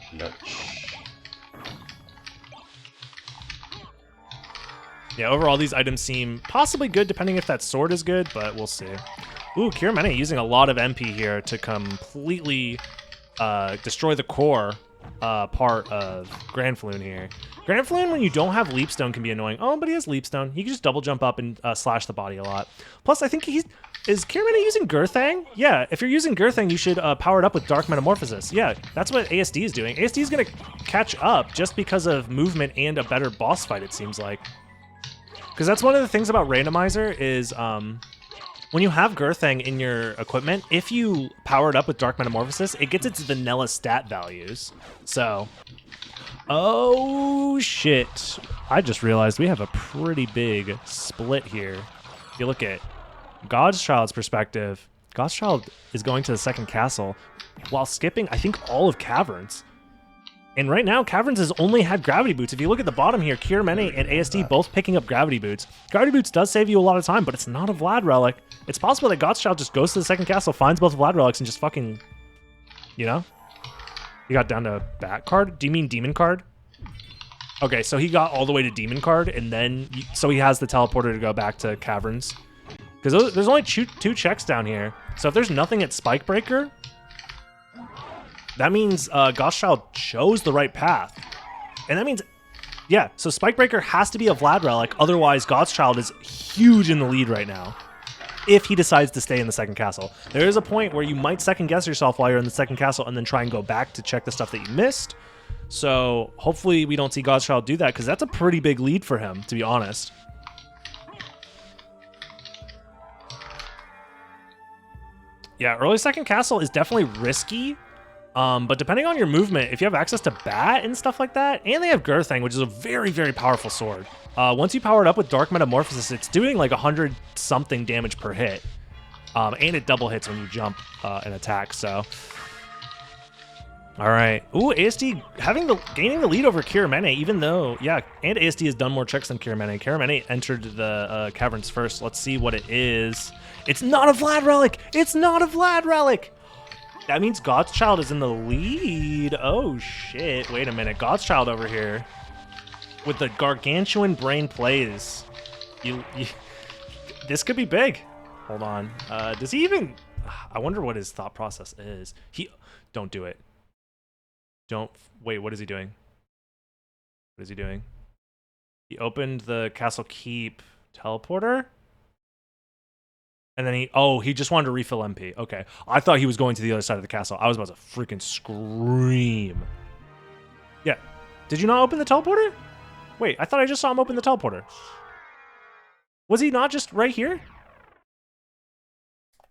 Yeah, overall, these items seem possibly good, depending if that sword is good, but we'll see. Ooh, Kiramene using a lot of MP here to completely destroy the core part of Grand Floon here. Grand Floon, when you don't have Leapstone, can be annoying. Oh, but he has Leapstone. He can just double jump up and slash the body a lot. Plus, I think is Kiramene using Gurthang? Yeah, if you're using Gurthang, you should power it up with Dark Metamorphosis. Yeah, that's what ASD is doing. ASD is going to catch up just because of movement and a better boss fight, it seems like. Because that's one of the things about Randomizer is when you have Gurthang in your equipment, if you power it up with Dark Metamorphosis, it gets its vanilla stat values. So, oh shit. I just realized we have a pretty big split here. If you look at God's Child's perspective, God's Child is going to the second castle while skipping, I think, all of Caverns. And right now, Caverns has only had Gravity Boots. If you look at the bottom here, Kiramene and ASD both picking up Gravity Boots. Gravity Boots does save you a lot of time, but it's not a Vlad Relic. It's possible that God's Child just goes to the second castle, finds both Vlad Relics, and just fucking, you know? He got down to Bat Card? Do you mean Demon Card? Okay, so he got all the way to Demon Card, and then, so he has the teleporter to go back to Caverns. Because there's only two checks down here. So if there's nothing at Spikebreaker, that means Gothchild chose the right path. And that means, yeah, so Spikebreaker has to be a Vlad Relic, otherwise Gothchild is huge in the lead right now, if he decides to stay in the second castle. There is a point where you might second guess yourself while you're in the second castle and then try and go back to check the stuff that you missed. So hopefully we don't see Gothchild do that, because that's a pretty big lead for him, to be honest. Yeah, early second castle is definitely risky. But depending on your movement, if you have access to Bat and stuff like that, and they have Gurthang, which is a very, very powerful sword. Once you power it up with Dark Metamorphosis, it's doing like 100-something damage per hit. And it double hits when you jump and attack, so. All right. Ooh, ASD gaining the lead over Kiramene, even though, yeah, and ASD has done more checks than Kiramene. Kiramene entered the caverns first. Let's see what it is. It's not a Vlad Relic! It's not a Vlad Relic! That means Gothchild is in the lead. Oh, shit. Wait a minute. Gothchild over here with the gargantuan brain plays. This could be big. Hold on. Does he even... I wonder what his thought process is. Don't do it. Don't... Wait, what is he doing? What is he doing? He opened the Castle Keep teleporter? And then he just wanted to refill MP. Okay. I thought he was going to the other side of the castle. I was about to freaking scream. Yeah. Did you not open the teleporter? Wait, I thought I just saw him open the teleporter. Was he not just right here?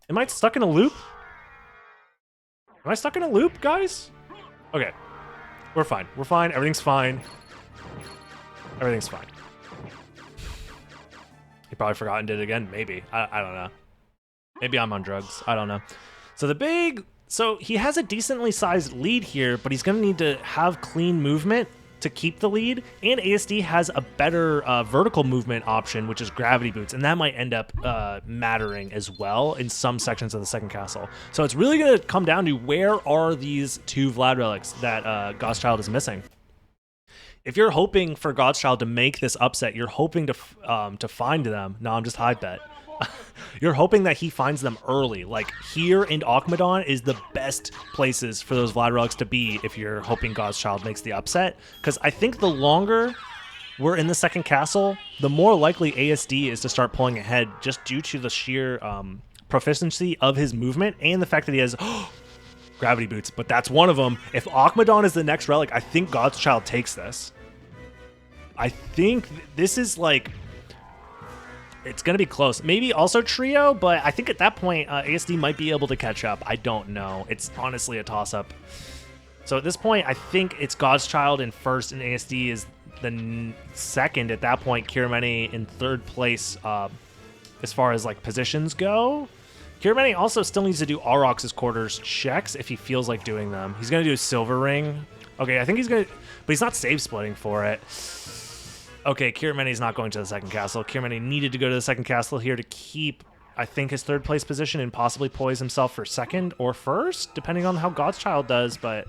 Am I stuck in a loop? Am I stuck in a loop, guys? Okay. We're fine. We're fine. Everything's fine. Everything's fine. probably forgot and did it again. Maybe. I don't know. Maybe I'm on drugs. I don't know. So he has a decently sized lead here, but he's going to need to have clean movement to keep the lead, and ASD has a better vertical movement option, which is gravity boots, and that might end up mattering as well in some sections of the second castle. So it's really going to come down to where are these 2 Vlad relics that Godschild is missing. If you're hoping for Godschild to make this upset, you're hoping to find them. No, I'm just high bet. You're hoping that he finds them early. Like here and Akmadon is the best places for those Vlad relics to be if you're hoping Godschild makes the upset. Because I think the longer we're in the second castle, the more likely ASD is to start pulling ahead just due to the sheer proficiency of his movement and the fact that he has gravity boots. But that's one of them. If Akmadon is the next relic, I think Godschild takes this. I think this is like... It's going to be close. Maybe also Trio, but I think at that point, ASD might be able to catch up. I don't know. It's honestly a toss-up. So at this point, I think it's Godschild in first, and ASD is the second. At that point, Kirameni in third place as far as like positions go. Kirameni also still needs to do Aurox's quarters checks if he feels like doing them. He's going to do a Silver Ring. Okay, I think he's going to... But he's not save splitting for it. Okay, Kirameni's not going to the second castle. Kirameni needed to go to the second castle here to keep, I think, his third place position and possibly poise himself for second or first, depending on how Godschild does, but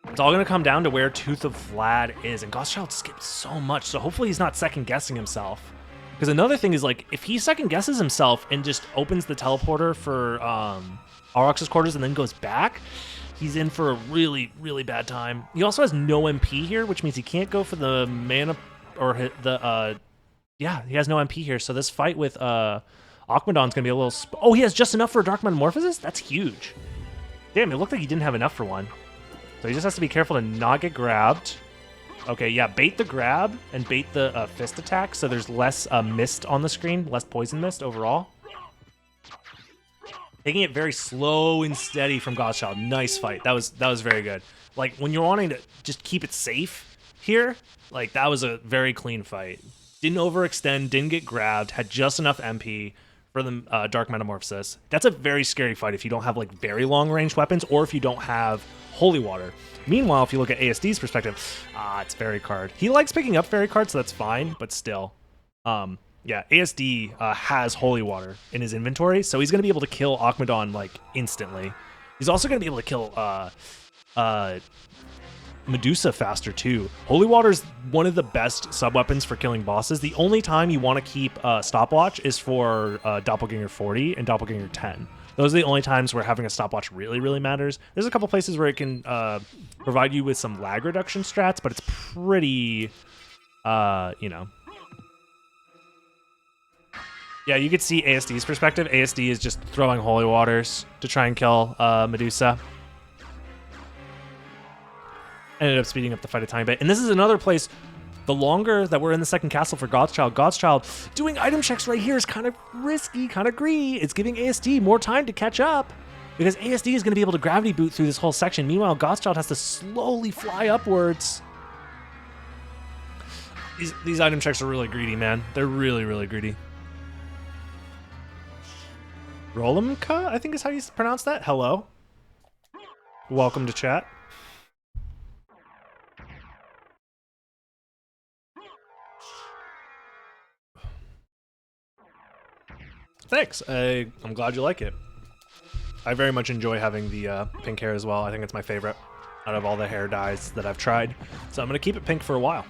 it's all going to come down to where Tooth of Vlad is, and Godschild skipped so much, so hopefully he's not second-guessing himself. Because another thing is, like, if he second-guesses himself and just opens the teleporter for Aurox's quarters and then goes back, he's in for a really, really bad time. He also has no MP here, which means he can't go for the mana or the yeah, he has no MP here. So this fight with Akmadon's gonna be a little. Oh, he has just enough for a Dark Metamorphosis. That's huge. Damn, it looked like he didn't have enough for one. So he just has to be careful to not get grabbed. Okay, yeah, bait the grab and bait the fist attack, so there's less mist on the screen, less poison mist overall. Taking it very slow and steady from Godschild. Nice fight. That was very good. Like, when you're wanting to just keep it safe here, like, that was a very clean fight. Didn't overextend, didn't get grabbed, had just enough MP for the Dark Metamorphosis. That's a very scary fight if you don't have, like, very long-range weapons or if you don't have Holy Water. Meanwhile, if you look at ASD's perspective, it's Fairy Card. He likes picking up Fairy Card, so that's fine, but still. Yeah, ASD has Holy Water in his inventory, so he's going to be able to kill Akmadon, like, instantly. He's also going to be able to kill Medusa faster, too. Holy Water is one of the best sub-weapons for killing bosses. The only time you want to keep Stopwatch is for Doppelganger 40 and Doppelganger 10. Those are the only times where having a stopwatch really, really matters. There's a couple places where it can provide you with some lag reduction strats, but it's pretty, you know... Yeah, you could see ASD's perspective. ASD is just throwing Holy Waters to try and kill Medusa. Ended up speeding up the fight a tiny bit. And this is another place, the longer that we're in the second castle for Godschild doing item checks right here is kind of risky, kind of greedy. It's giving ASD more time to catch up because ASD is going to be able to gravity boot through this whole section. Meanwhile, Godschild has to slowly fly upwards. These item checks are really greedy, man. They're really, really greedy. Rolimka, I think is how you pronounce that. Hello. Welcome to chat. Thanks. I'm glad you like it. I very much enjoy having the pink hair as well. I think it's my favorite out of all the hair dyes that I've tried. So I'm going to keep it pink for a while.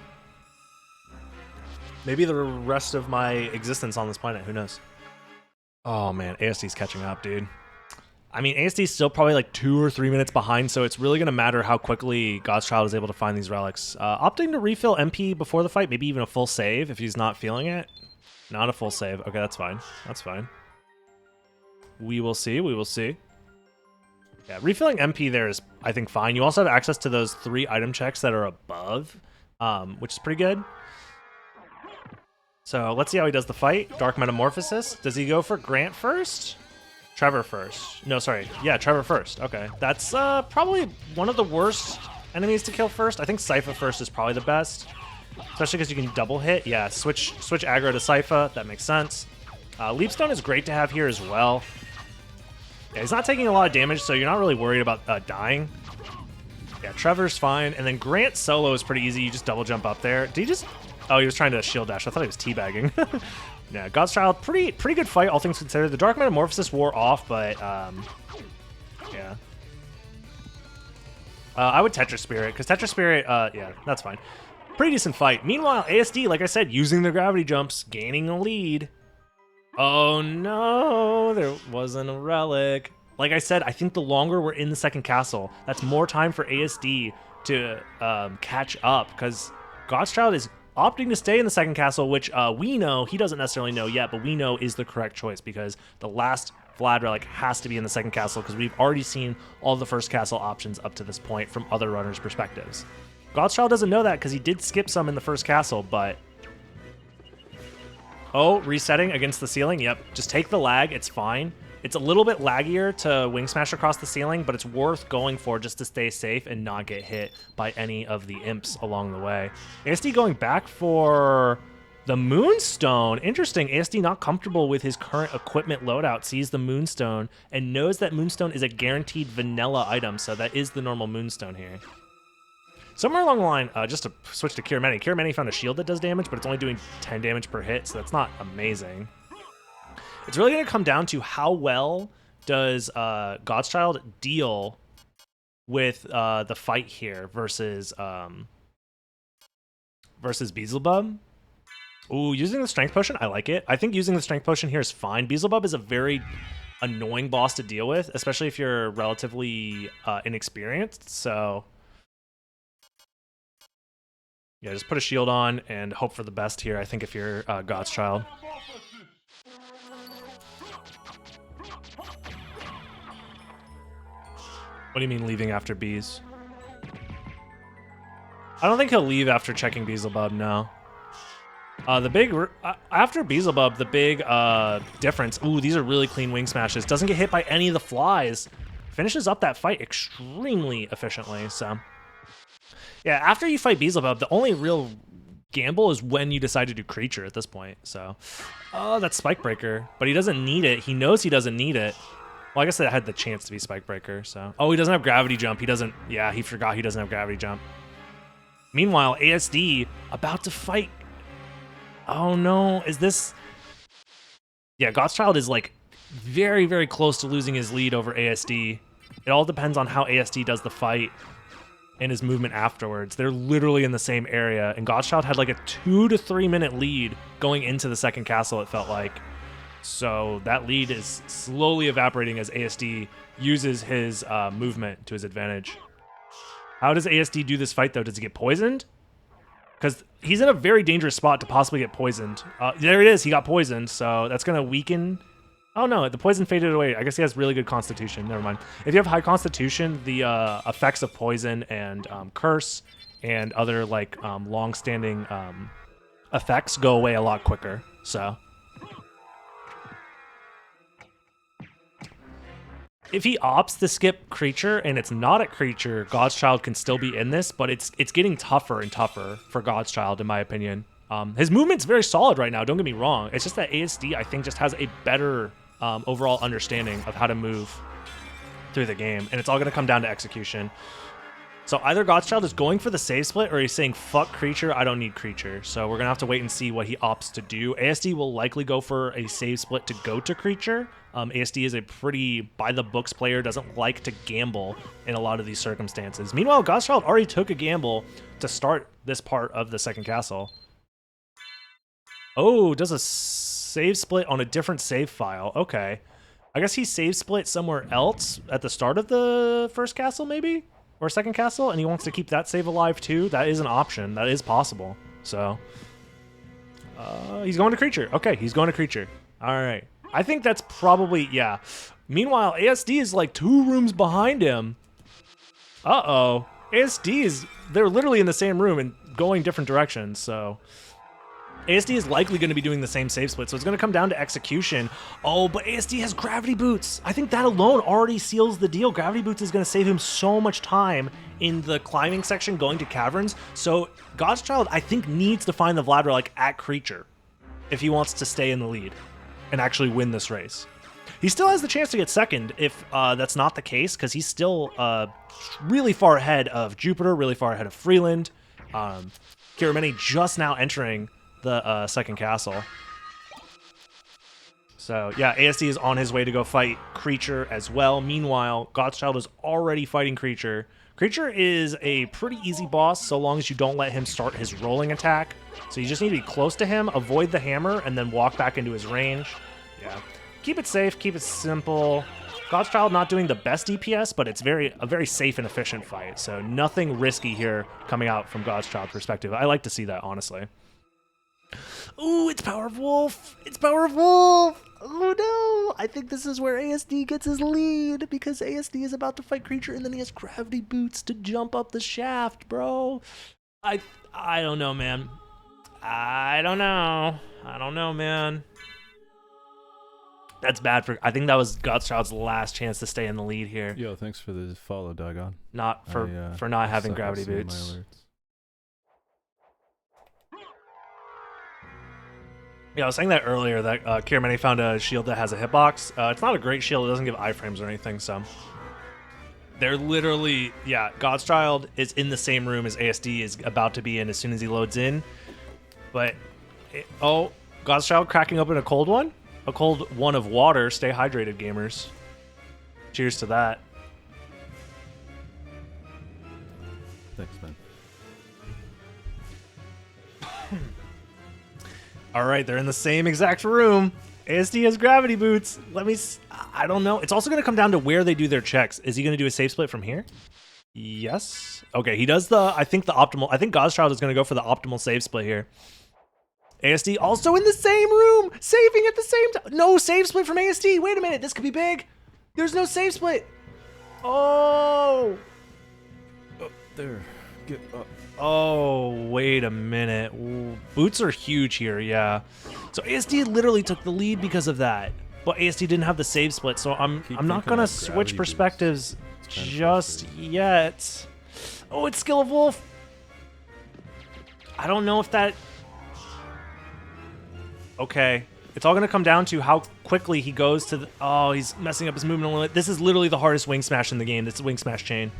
Maybe the rest of my existence on this planet. Who knows? Oh man, ASD's catching up, dude. I mean, ASD's still probably like 2 or 3 minutes behind, so it's really going to matter how quickly Godschild is able to find these relics. Opting to refill MP before the fight, maybe even a full save if he's not feeling it. Not a full save. Okay, that's fine. That's fine. We will see. We will see. Yeah, refilling MP there is, I think, fine. You also have access to those 3 item checks that are above, which is pretty good. So let's see how he does the fight. Dark Metamorphosis. Does he go for Grant first? Trevor first. No, sorry. Yeah, Trevor first. Okay. That's probably one of the worst enemies to kill first. I think Sypha first is probably the best. especially because you can double hit. Yeah, switch aggro to Sypha. That makes sense. Leapstone is great to have here as well. Yeah, he's not taking a lot of damage, so you're not really worried about dying. Yeah, Trevor's fine. And then Grant solo is pretty easy. You just double jump up there. Did he just... Oh, he was trying to shield dash. I thought he was teabagging. Yeah, God's Child, pretty good fight, all things considered. The Dark Metamorphosis wore off, but... yeah. I would Tetra Spirit, because Tetra Spirit, yeah, that's fine. Pretty decent fight. Meanwhile, ASD, like I said, using the gravity jumps, gaining a lead. Oh no, there wasn't a relic. Like I said, I think the longer we're in the second castle, that's more time for ASD to catch up, because God's Child is opting to stay in the second castle, which we know, he doesn't necessarily know yet, but we know is the correct choice, because the last Vlad relic has to be in the second castle, because we've already seen all the first castle options up to this point from other runners' perspectives. God's Child doesn't know that because he did skip some in the first castle, but... Oh, resetting against the ceiling. Yep, just take the lag. It's fine. It's a little bit laggier to wing smash across the ceiling, but it's worth going for just to stay safe and not get hit by any of the imps along the way. ASD going back for the Moonstone. Interesting. ASD not comfortable with his current equipment loadout, sees the Moonstone and knows that Moonstone is a guaranteed vanilla item, so that is the normal Moonstone here. Somewhere along the line, just to switch to Kirameni. Kirameni found a shield that does damage, but it's only doing 10 damage per hit, so that's not amazing. It's really going to come down to how well does God's Child deal with the fight here versus Beelzebub. Ooh, using the Strength Potion, I like it. I think using the Strength Potion here is fine. Beelzebub is a very annoying boss to deal with, especially if you're relatively inexperienced, so... Yeah, just put a shield on and hope for the best here, I think, if you're God's Child. What do you mean leaving after bees? I don't think he'll leave after checking Beelzebub, no. The big... after Beelzebub, the big difference... Ooh, these are really clean wing smashes. Doesn't get hit by any of the flies. Finishes up that fight extremely efficiently, so... Yeah, after you fight Beelzebub, the only real gamble is when you decide to do Creature at this point, so... Oh, that's Spike Breaker. But he doesn't need it. He knows he doesn't need it. Well, I guess that had the chance to be Spike Breaker, so... Oh, he doesn't have Gravity Jump. He doesn't... Yeah, he forgot he doesn't have Gravity Jump. Meanwhile, ASD about to fight... Oh, no. Is this... Yeah, God's Child is, like, very, very close to losing his lead over ASD. It all depends on how ASD does the fight and his movement afterwards. They're literally in the same area, and God's Child had, like, a 2 to 3 minute lead going into the second castle, it felt like. So that lead is slowly evaporating as ASD uses his movement to his advantage. How does ASD do this fight, though? Does he get poisoned? Because he's in a very dangerous spot to possibly get poisoned. There it is. He got poisoned, so that's going to weaken... Oh, no. The poison faded away. I guess he has really good constitution. Never mind. If you have high constitution, the effects of poison and curse and other, like, long-standing effects go away a lot quicker, so... If he opts to skip Creature and it's not at Creature, God's Child can still be in this, but it's getting tougher and tougher for God's Child, in my opinion. His movement's very solid right now, don't get me wrong. It's just that ASD, I think, just has a better overall understanding of how to move through the game, and it's all going to come down to execution. So either God's Child is going for the save split, or he's saying, fuck Creature, I don't need Creature. So we're going to have to wait and see what he opts to do. ASD will likely go for a save split to go to Creature. ASD is a pretty by-the-books player, doesn't like to gamble in a lot of these circumstances. Meanwhile, God's Child already took a gamble to start this part of the second castle. Oh, does a save split on a different save file. Okay. I guess he save split somewhere else at the start of the first castle, maybe? Or second castle, and he wants to keep that save alive too. That is an option. That is possible. So, he's going to Creature. Okay, he's going to Creature. All right. I think that's probably, yeah. Meanwhile, ASD is like 2 rooms behind him. ASD is, they're literally in the same room and going different directions, so. ASD is likely going to be doing the same save split, so it's going to come down to execution. Oh, but ASD has Gravity Boots. I think that alone already seals the deal. Gravity Boots is going to save him so much time in the climbing section going to caverns. So God's Child, I think, needs to find the Vlad Relic at Creature if he wants to stay in the lead and actually win this race. He still has the chance to get second if that's not the case, because he's still really far ahead of Jupiter, really far ahead of Freeland. Kirameni just now entering the second castle. So yeah, ASD is on his way to go fight Creature as well. Meanwhile, God's Child is already fighting Creature. Creature is a pretty easy boss so long as you don't let him start his rolling attack. So you just need to be close to him, avoid the hammer, and then walk back into his range. Yeah. Keep it safe, keep it simple. God's Child not doing the best DPS, but it's a very safe and efficient fight. So nothing risky here coming out from God's Child's perspective. I like to see that, honestly. Ooh, it's Power of Wolf! It's Power of Wolf! Oh no! I think this is where ASD gets his lead, because ASD is about to fight Creature and then he has Gravity Boots to jump up the shaft, bro. I don't know, man. I don't know, man. That's bad for... I think that was God's Child's last chance to stay in the lead here. Yo, thanks for the follow, Dagon. Not for not having Gravity Boots. Yeah, I was saying that earlier, that Kirameni found a shield that has a hitbox. It's not a great shield. It doesn't give iframes or anything, so... They're literally... Yeah, God's Child is in the same room as ASD is about to be in as soon as he loads in. But... oh, God's Child cracking open a cold one? A cold one of water. Stay hydrated, gamers. Cheers to that. Thanks, man. All right, they're in the same exact room. ASD has Gravity Boots. I don't know. It's also going to come down to where they do their checks. Is he going to do a save split from here? Yes. Okay, he does I think God's Child is going to go for the optimal save split here. ASD also in the same room, saving at the same time. No save split from ASD. Wait a minute, this could be big. There's no save split. Oh. There. Get up. Oh, wait a minute. Ooh, boots are huge here, yeah. So ASD literally took the lead because of that. But ASD didn't have the save split, so I'm not gonna switch perspectives just yet. Oh, it's Skill of Wolf. I don't know if that... Okay. It's all gonna come down to how quickly he goes to the... Oh, he's messing up his movement limit. This is literally the hardest wing smash in the game. This wing smash chain.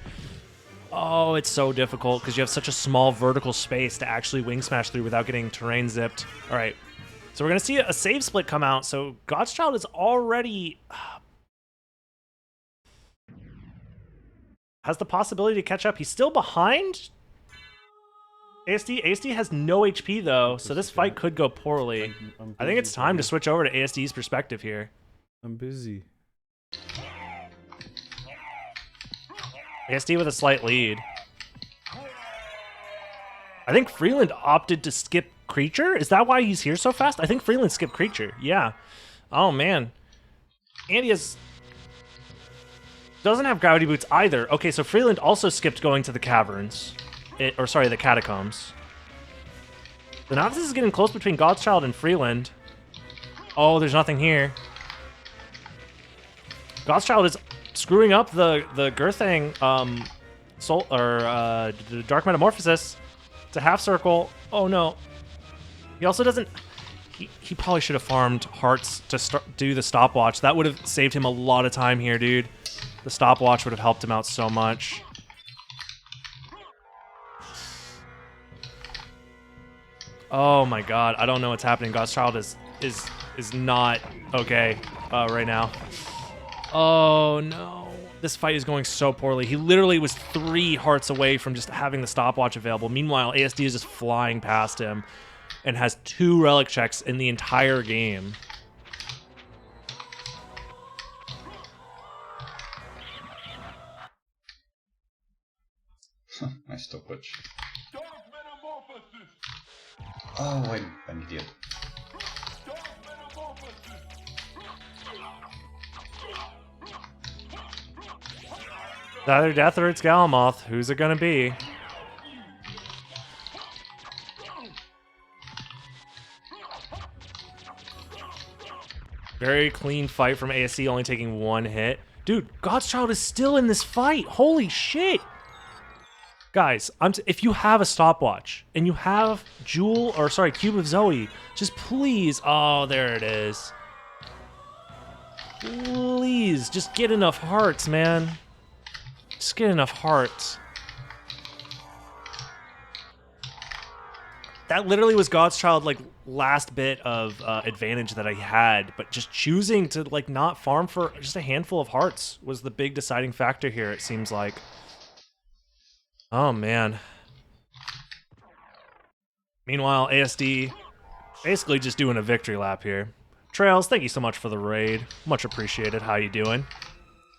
Oh, it's so difficult because you have such a small vertical space to actually wing smash through without getting terrain zipped. All right, so we're going to see a save split come out. So God's Child is already... has the possibility to catch up. He's still behind. ASD has no HP, though, so this fight could go poorly. I think it's time to switch over to ASD's perspective here. I'm busy. ASD with a slight lead. I think Freeland opted to skip Creature. Is that why he's here so fast? I think Freeland skipped Creature. Yeah. Oh, man. Andy doesn't have Gravity Boots either. Okay, so Freeland also skipped going to the caverns. The catacombs. So now this is getting close between God's Child and Freeland. Oh, there's nothing here. God's Child is screwing up the Girthang Dark Metamorphosis. It's a half circle. Oh no. He also doesn't... He probably should have farmed hearts to do the stopwatch. That would have saved him a lot of time here, dude. The stopwatch would have helped him out so much. Oh my god, I don't know what's happening. God's Child is not okay right now. Oh no. This fight is going so poorly. He literally was 3 hearts away from just having the stopwatch available. Meanwhile, ASD is just flying past him and has 2 relic checks in the entire game. Nice stopwatch. Oh, I'm an idiot. It's either Death or it's Galamoth. Who's it gonna be? Very clean fight from ASC, only taking 1 hit. Dude, God's Child is still in this fight. Holy shit. Guys, if you have a stopwatch and you have Cube of Zoe, just please, oh, there it is. Please, just get enough hearts, man. Just get enough hearts. That literally was God's Child, like, last bit of advantage that I had, but just choosing to, like, not farm for just a handful of hearts was the big deciding factor here, it seems like. Oh, man. Meanwhile, ASD basically just doing a victory lap here. Trails, thank you so much for the raid. Much appreciated. How you doing?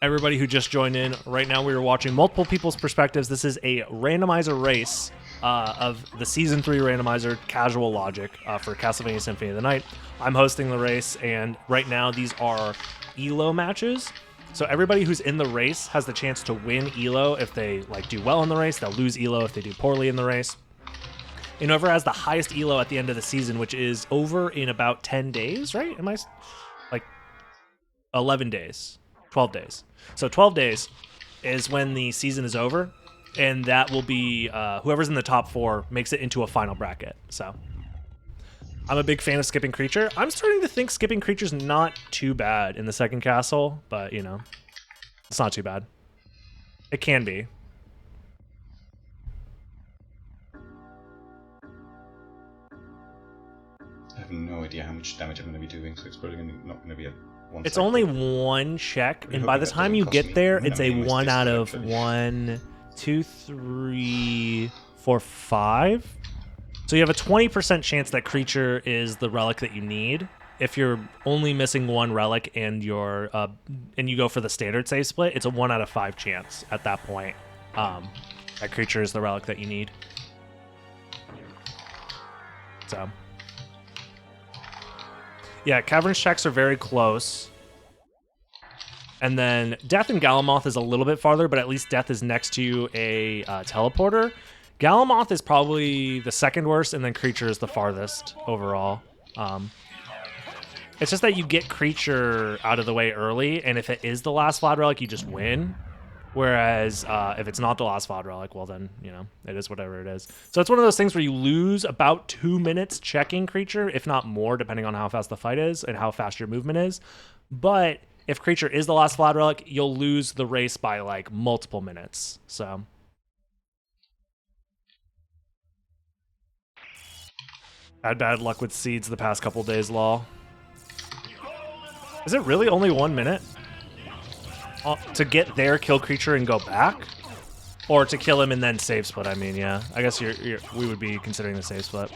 Everybody who just joined in, right now we are watching multiple people's perspectives. This is a randomizer race of the Season 3 randomizer Casual Logic for Castlevania Symphony of the Night. I'm hosting the race, and right now these are ELO matches. So everybody who's in the race has the chance to win ELO if they like do well in the race. They'll lose ELO if they do poorly in the race. And whoever has the highest ELO at the end of the season, which is over in about 10 days, right? Am I like 11 days, 12 days. So 12 days is when the season is over, and that will be whoever's in the top 4 makes it into a final bracket. So I'm a big fan of skipping creature. I'm starting to think skipping creature's not too bad in the second castle, but you know, it's not too bad. It can be. I have no idea how much damage I'm going to be doing, so it's probably not going to be a one. It's only 1 check, and by the time you get there, it's a 1 out of 1, 2, 3, 4, 5. So you have a 20% chance that creature is the relic that you need. If you're only missing 1 relic and you're and you go for the standard save split, it's a 1 out of 5 chance at that point. That creature is the relic that you need. So yeah, Cavern's checks are very close. And then Death and Galamoth is a little bit farther, but at least Death is next to a teleporter. Galamoth is probably the second worst, and then Creature is the farthest overall. It's just that you get Creature out of the way early, and if it is the last Vlad Relic, you just win. Whereas if it's not the last Vlad Relic, well then, you know, it is whatever it is. So it's one of those things where you lose about 2 minutes checking Creature, if not more, depending on how fast the fight is and how fast your movement is. But if Creature is the last Vlad Relic, you'll lose the race by like multiple minutes. So had bad luck with seeds the past couple days, lol. Is it really only 1 minute? To get there, kill creature, and go back? Or to kill him and then save split, I mean, yeah. I guess we would be considering the save split.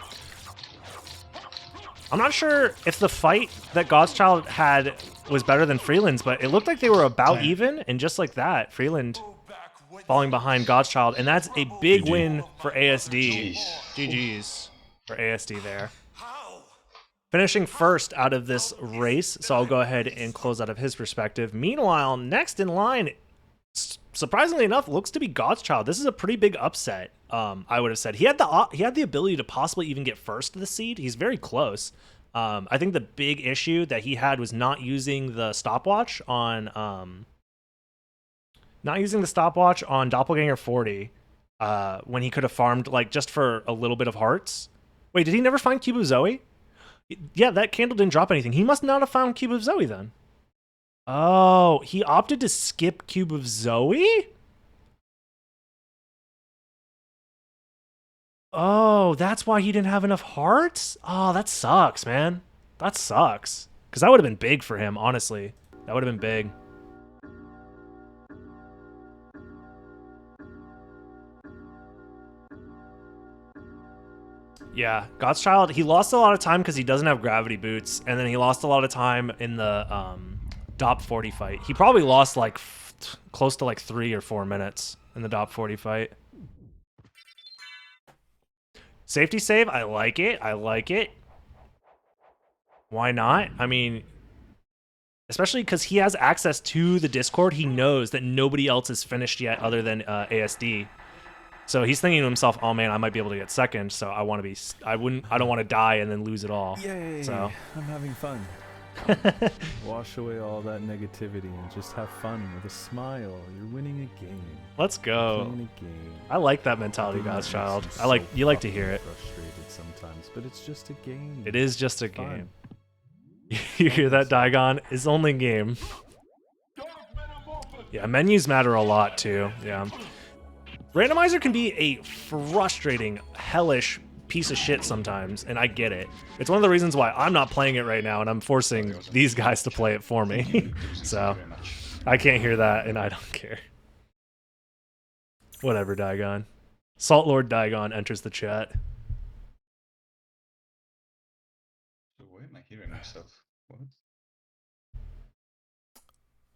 I'm not sure if the fight that God's Child had was better than Freeland's, but it looked like they were about even, and just like that, Freeland falling behind God's Child, and that's a big win for ASD. GG's for ASD there. Finishing first out of this race, so I'll go ahead and close out of his perspective. Meanwhile, next in line, surprisingly enough, looks to be God's Child. This is a pretty big upset. I would have said he had the ability to possibly even get first to the seed. He's very close. I think the big issue that he had was not using the stopwatch on Doppelganger 40 when he could have farmed like just for a little bit of hearts. Wait, did he never find Cube of Zoe? Yeah, that candle didn't drop anything. He must not have found Cube of Zoe then. Oh, he opted to skip Cube of Zoe? Oh, that's why he didn't have enough hearts? Oh, that sucks, man. That sucks. Because that would have been big for him, honestly. That would have been big. Yeah, God's Child, he lost a lot of time because he doesn't have gravity boots, and then he lost a lot of time in the DOP 40 fight. He probably lost like close to like 3 or 4 minutes in the DOP 40 fight. Safety save, I like it. I like it. Why not? I mean, especially because he has access to the Discord. He knows that nobody else is finished yet other than ASD. So he's thinking to himself, "Oh man, I might be able to get second. So I want to be. I don't want to die and then lose it all." Yay! So I'm having fun. Wash away all that negativity and just have fun with a smile. You're winning a game. Let's go. Playing a game. I like that mentality, Godchild. You like to hear it. Frustrated sometimes, but it's just a game. It is just a Fun. game. You hear that, Daigon? It's only game. Yeah, menus matter a lot too. Yeah. Randomizer can be a frustrating, hellish piece of shit sometimes, and I get it. It's one of the reasons why I'm not playing it right now, and I'm forcing these guys to play it for me. So I can't hear that, and I don't care. Whatever, Daigon. Salt Lord Daigon enters the chat. So why am I hearing myself? What?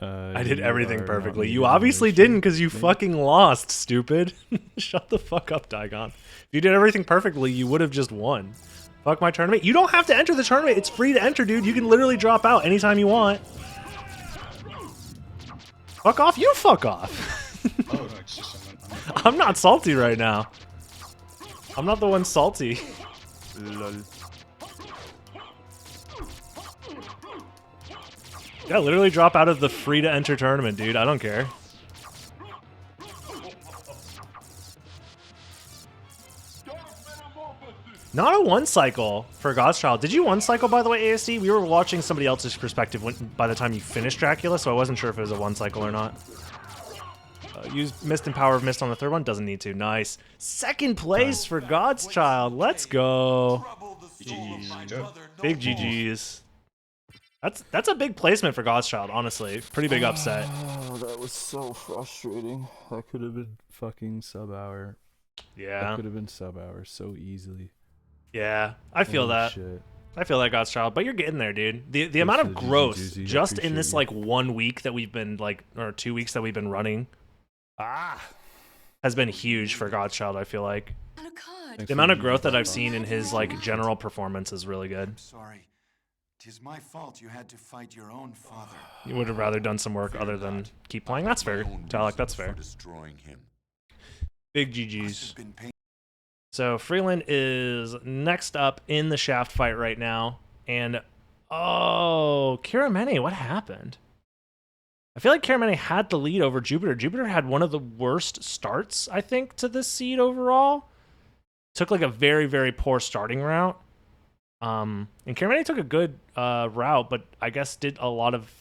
I did everything perfectly. You muted obviously animation, didn't because you maybe? fucking lost, stupid. Shut the fuck up, Daigon. If you did everything perfectly, you would have just won. Fuck my tournament. You don't have to enter the tournament. It's free to enter, dude. You can literally drop out anytime you want. Fuck off. You fuck off. Oh no, it's just I'm not salty right now. I'm not the one salty. Lol. Yeah, literally drop out of the free to enter tournament, dude. I don't care. Not a one cycle for Godchild. Did you one cycle, by the way, ASD? We were watching somebody else's perspective by the time you finished Dracula, so I wasn't sure if it was a one cycle or not. Use Mist and Power of Mist on the third one. Doesn't need to. Nice. Second place for Godchild. Let's go. Big GGs. That's a big placement for Godchild, honestly. Pretty big upset. Oh, that was so frustrating. That could have been fucking sub-hour. Yeah. That could have been sub-hour so easily. Yeah, I feel Holy that. shit. I feel that, Godchild, but you're getting there, dude. The Thanks amount for of the growth juicy, just in appreciate this you. like 1 week that we've been like, or 2 weeks that we've been running, has been huge for Godchild. I feel like Thanks the amount for of growth that I've the- seen in his like general performance is really good. I'm sorry. 'Tis my fault you had to fight your own father. You would have rather done some work other than keep playing. That's fair, Talek. That's fair. Destroying him. Big GGs. So Freeland is next up in the shaft fight right now, and oh, Kiramene, what happened? I feel like Kiramene had the lead over Jupiter. Jupiter had one of the worst starts, I think, to this seed overall. Took like a very, very poor starting route. And Kiramene took a good route, but I guess did a lot of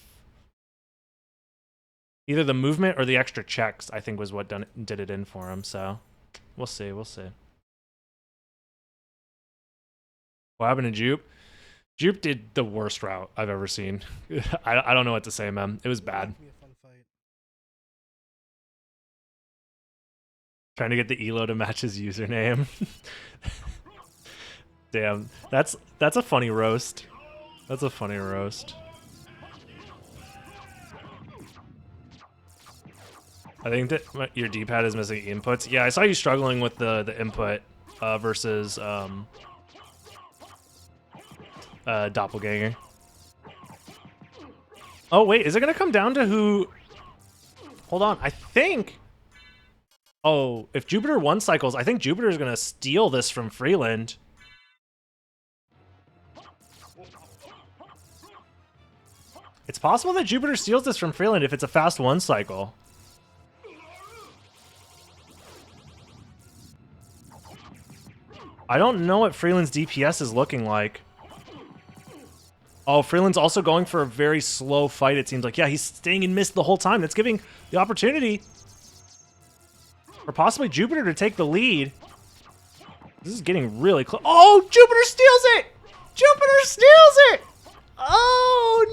either the movement or the extra checks, I think, was what did it in for him. So we'll see. We'll see. What happened to Jupe? Jupe did the worst route I've ever seen. I don't know what to say, man. It was bad. Give me a fun fight. Trying to get the Elo to match his username. Damn, that's a funny roast. That's a funny roast. I think that your D-pad is missing inputs. Yeah, I saw you struggling with the input versus Doppelganger. Oh wait, is it gonna come down to who? Hold on, I think. Oh, if Jupiter one cycles, I think Jupiter is gonna steal this from Freeland. It's possible that Jupiter steals this from Freeland if it's a fast one cycle. I don't know what Freeland's DPS is looking like. Oh, Freeland's also going for a very slow fight, it seems like. Yeah, he's staying in mist the whole time. That's giving the opportunity for possibly Jupiter to take the lead. This is getting really close. Oh, Jupiter steals it! Jupiter steals it! Oh,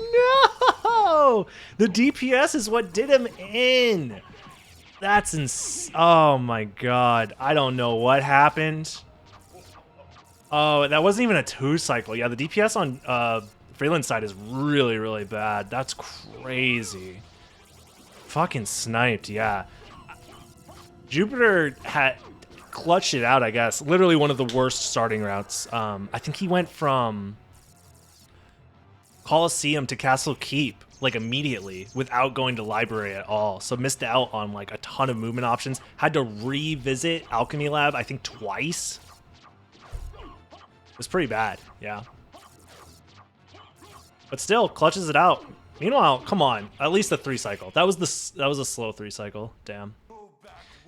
no! The DPS is what did him in. That's oh, my God. I don't know what happened. Oh, that wasn't even a 2 cycle. Yeah, the DPS on Freeland's side is really, really bad. That's crazy. Fucking sniped, yeah. Jupiter had clutched it out, I guess. Literally one of the worst starting routes. I think he went from Coliseum to Castle Keep like immediately without going to library at all. So missed out on like a ton of movement options. Had to revisit Alchemy Lab, I think twice. It was pretty bad, yeah. But still, clutches it out. Meanwhile, come on, at least a 3 cycle. That was a slow 3 cycle. Damn.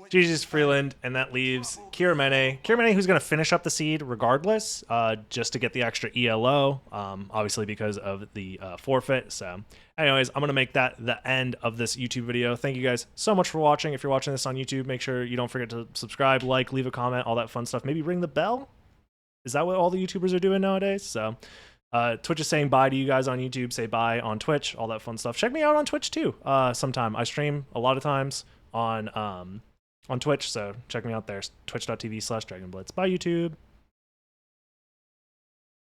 GG's Freeland, and that leaves Kiramene. Kiramene, who's going to finish up the seed regardless, just to get the extra ELO, obviously because of the forfeit. So anyways, I'm going to make that the end of this YouTube video. Thank you guys so much for watching. If you're watching this on YouTube, make sure you don't forget to subscribe, like, leave a comment, all that fun stuff. Maybe ring the bell? Is that what all the YouTubers are doing nowadays? So Twitch is saying bye to you guys on YouTube. Say bye on Twitch, all that fun stuff. Check me out on Twitch too sometime. I stream a lot of times on Twitch, so check me out there. Twitch.tv/DragonBlitz. Bye, YouTube.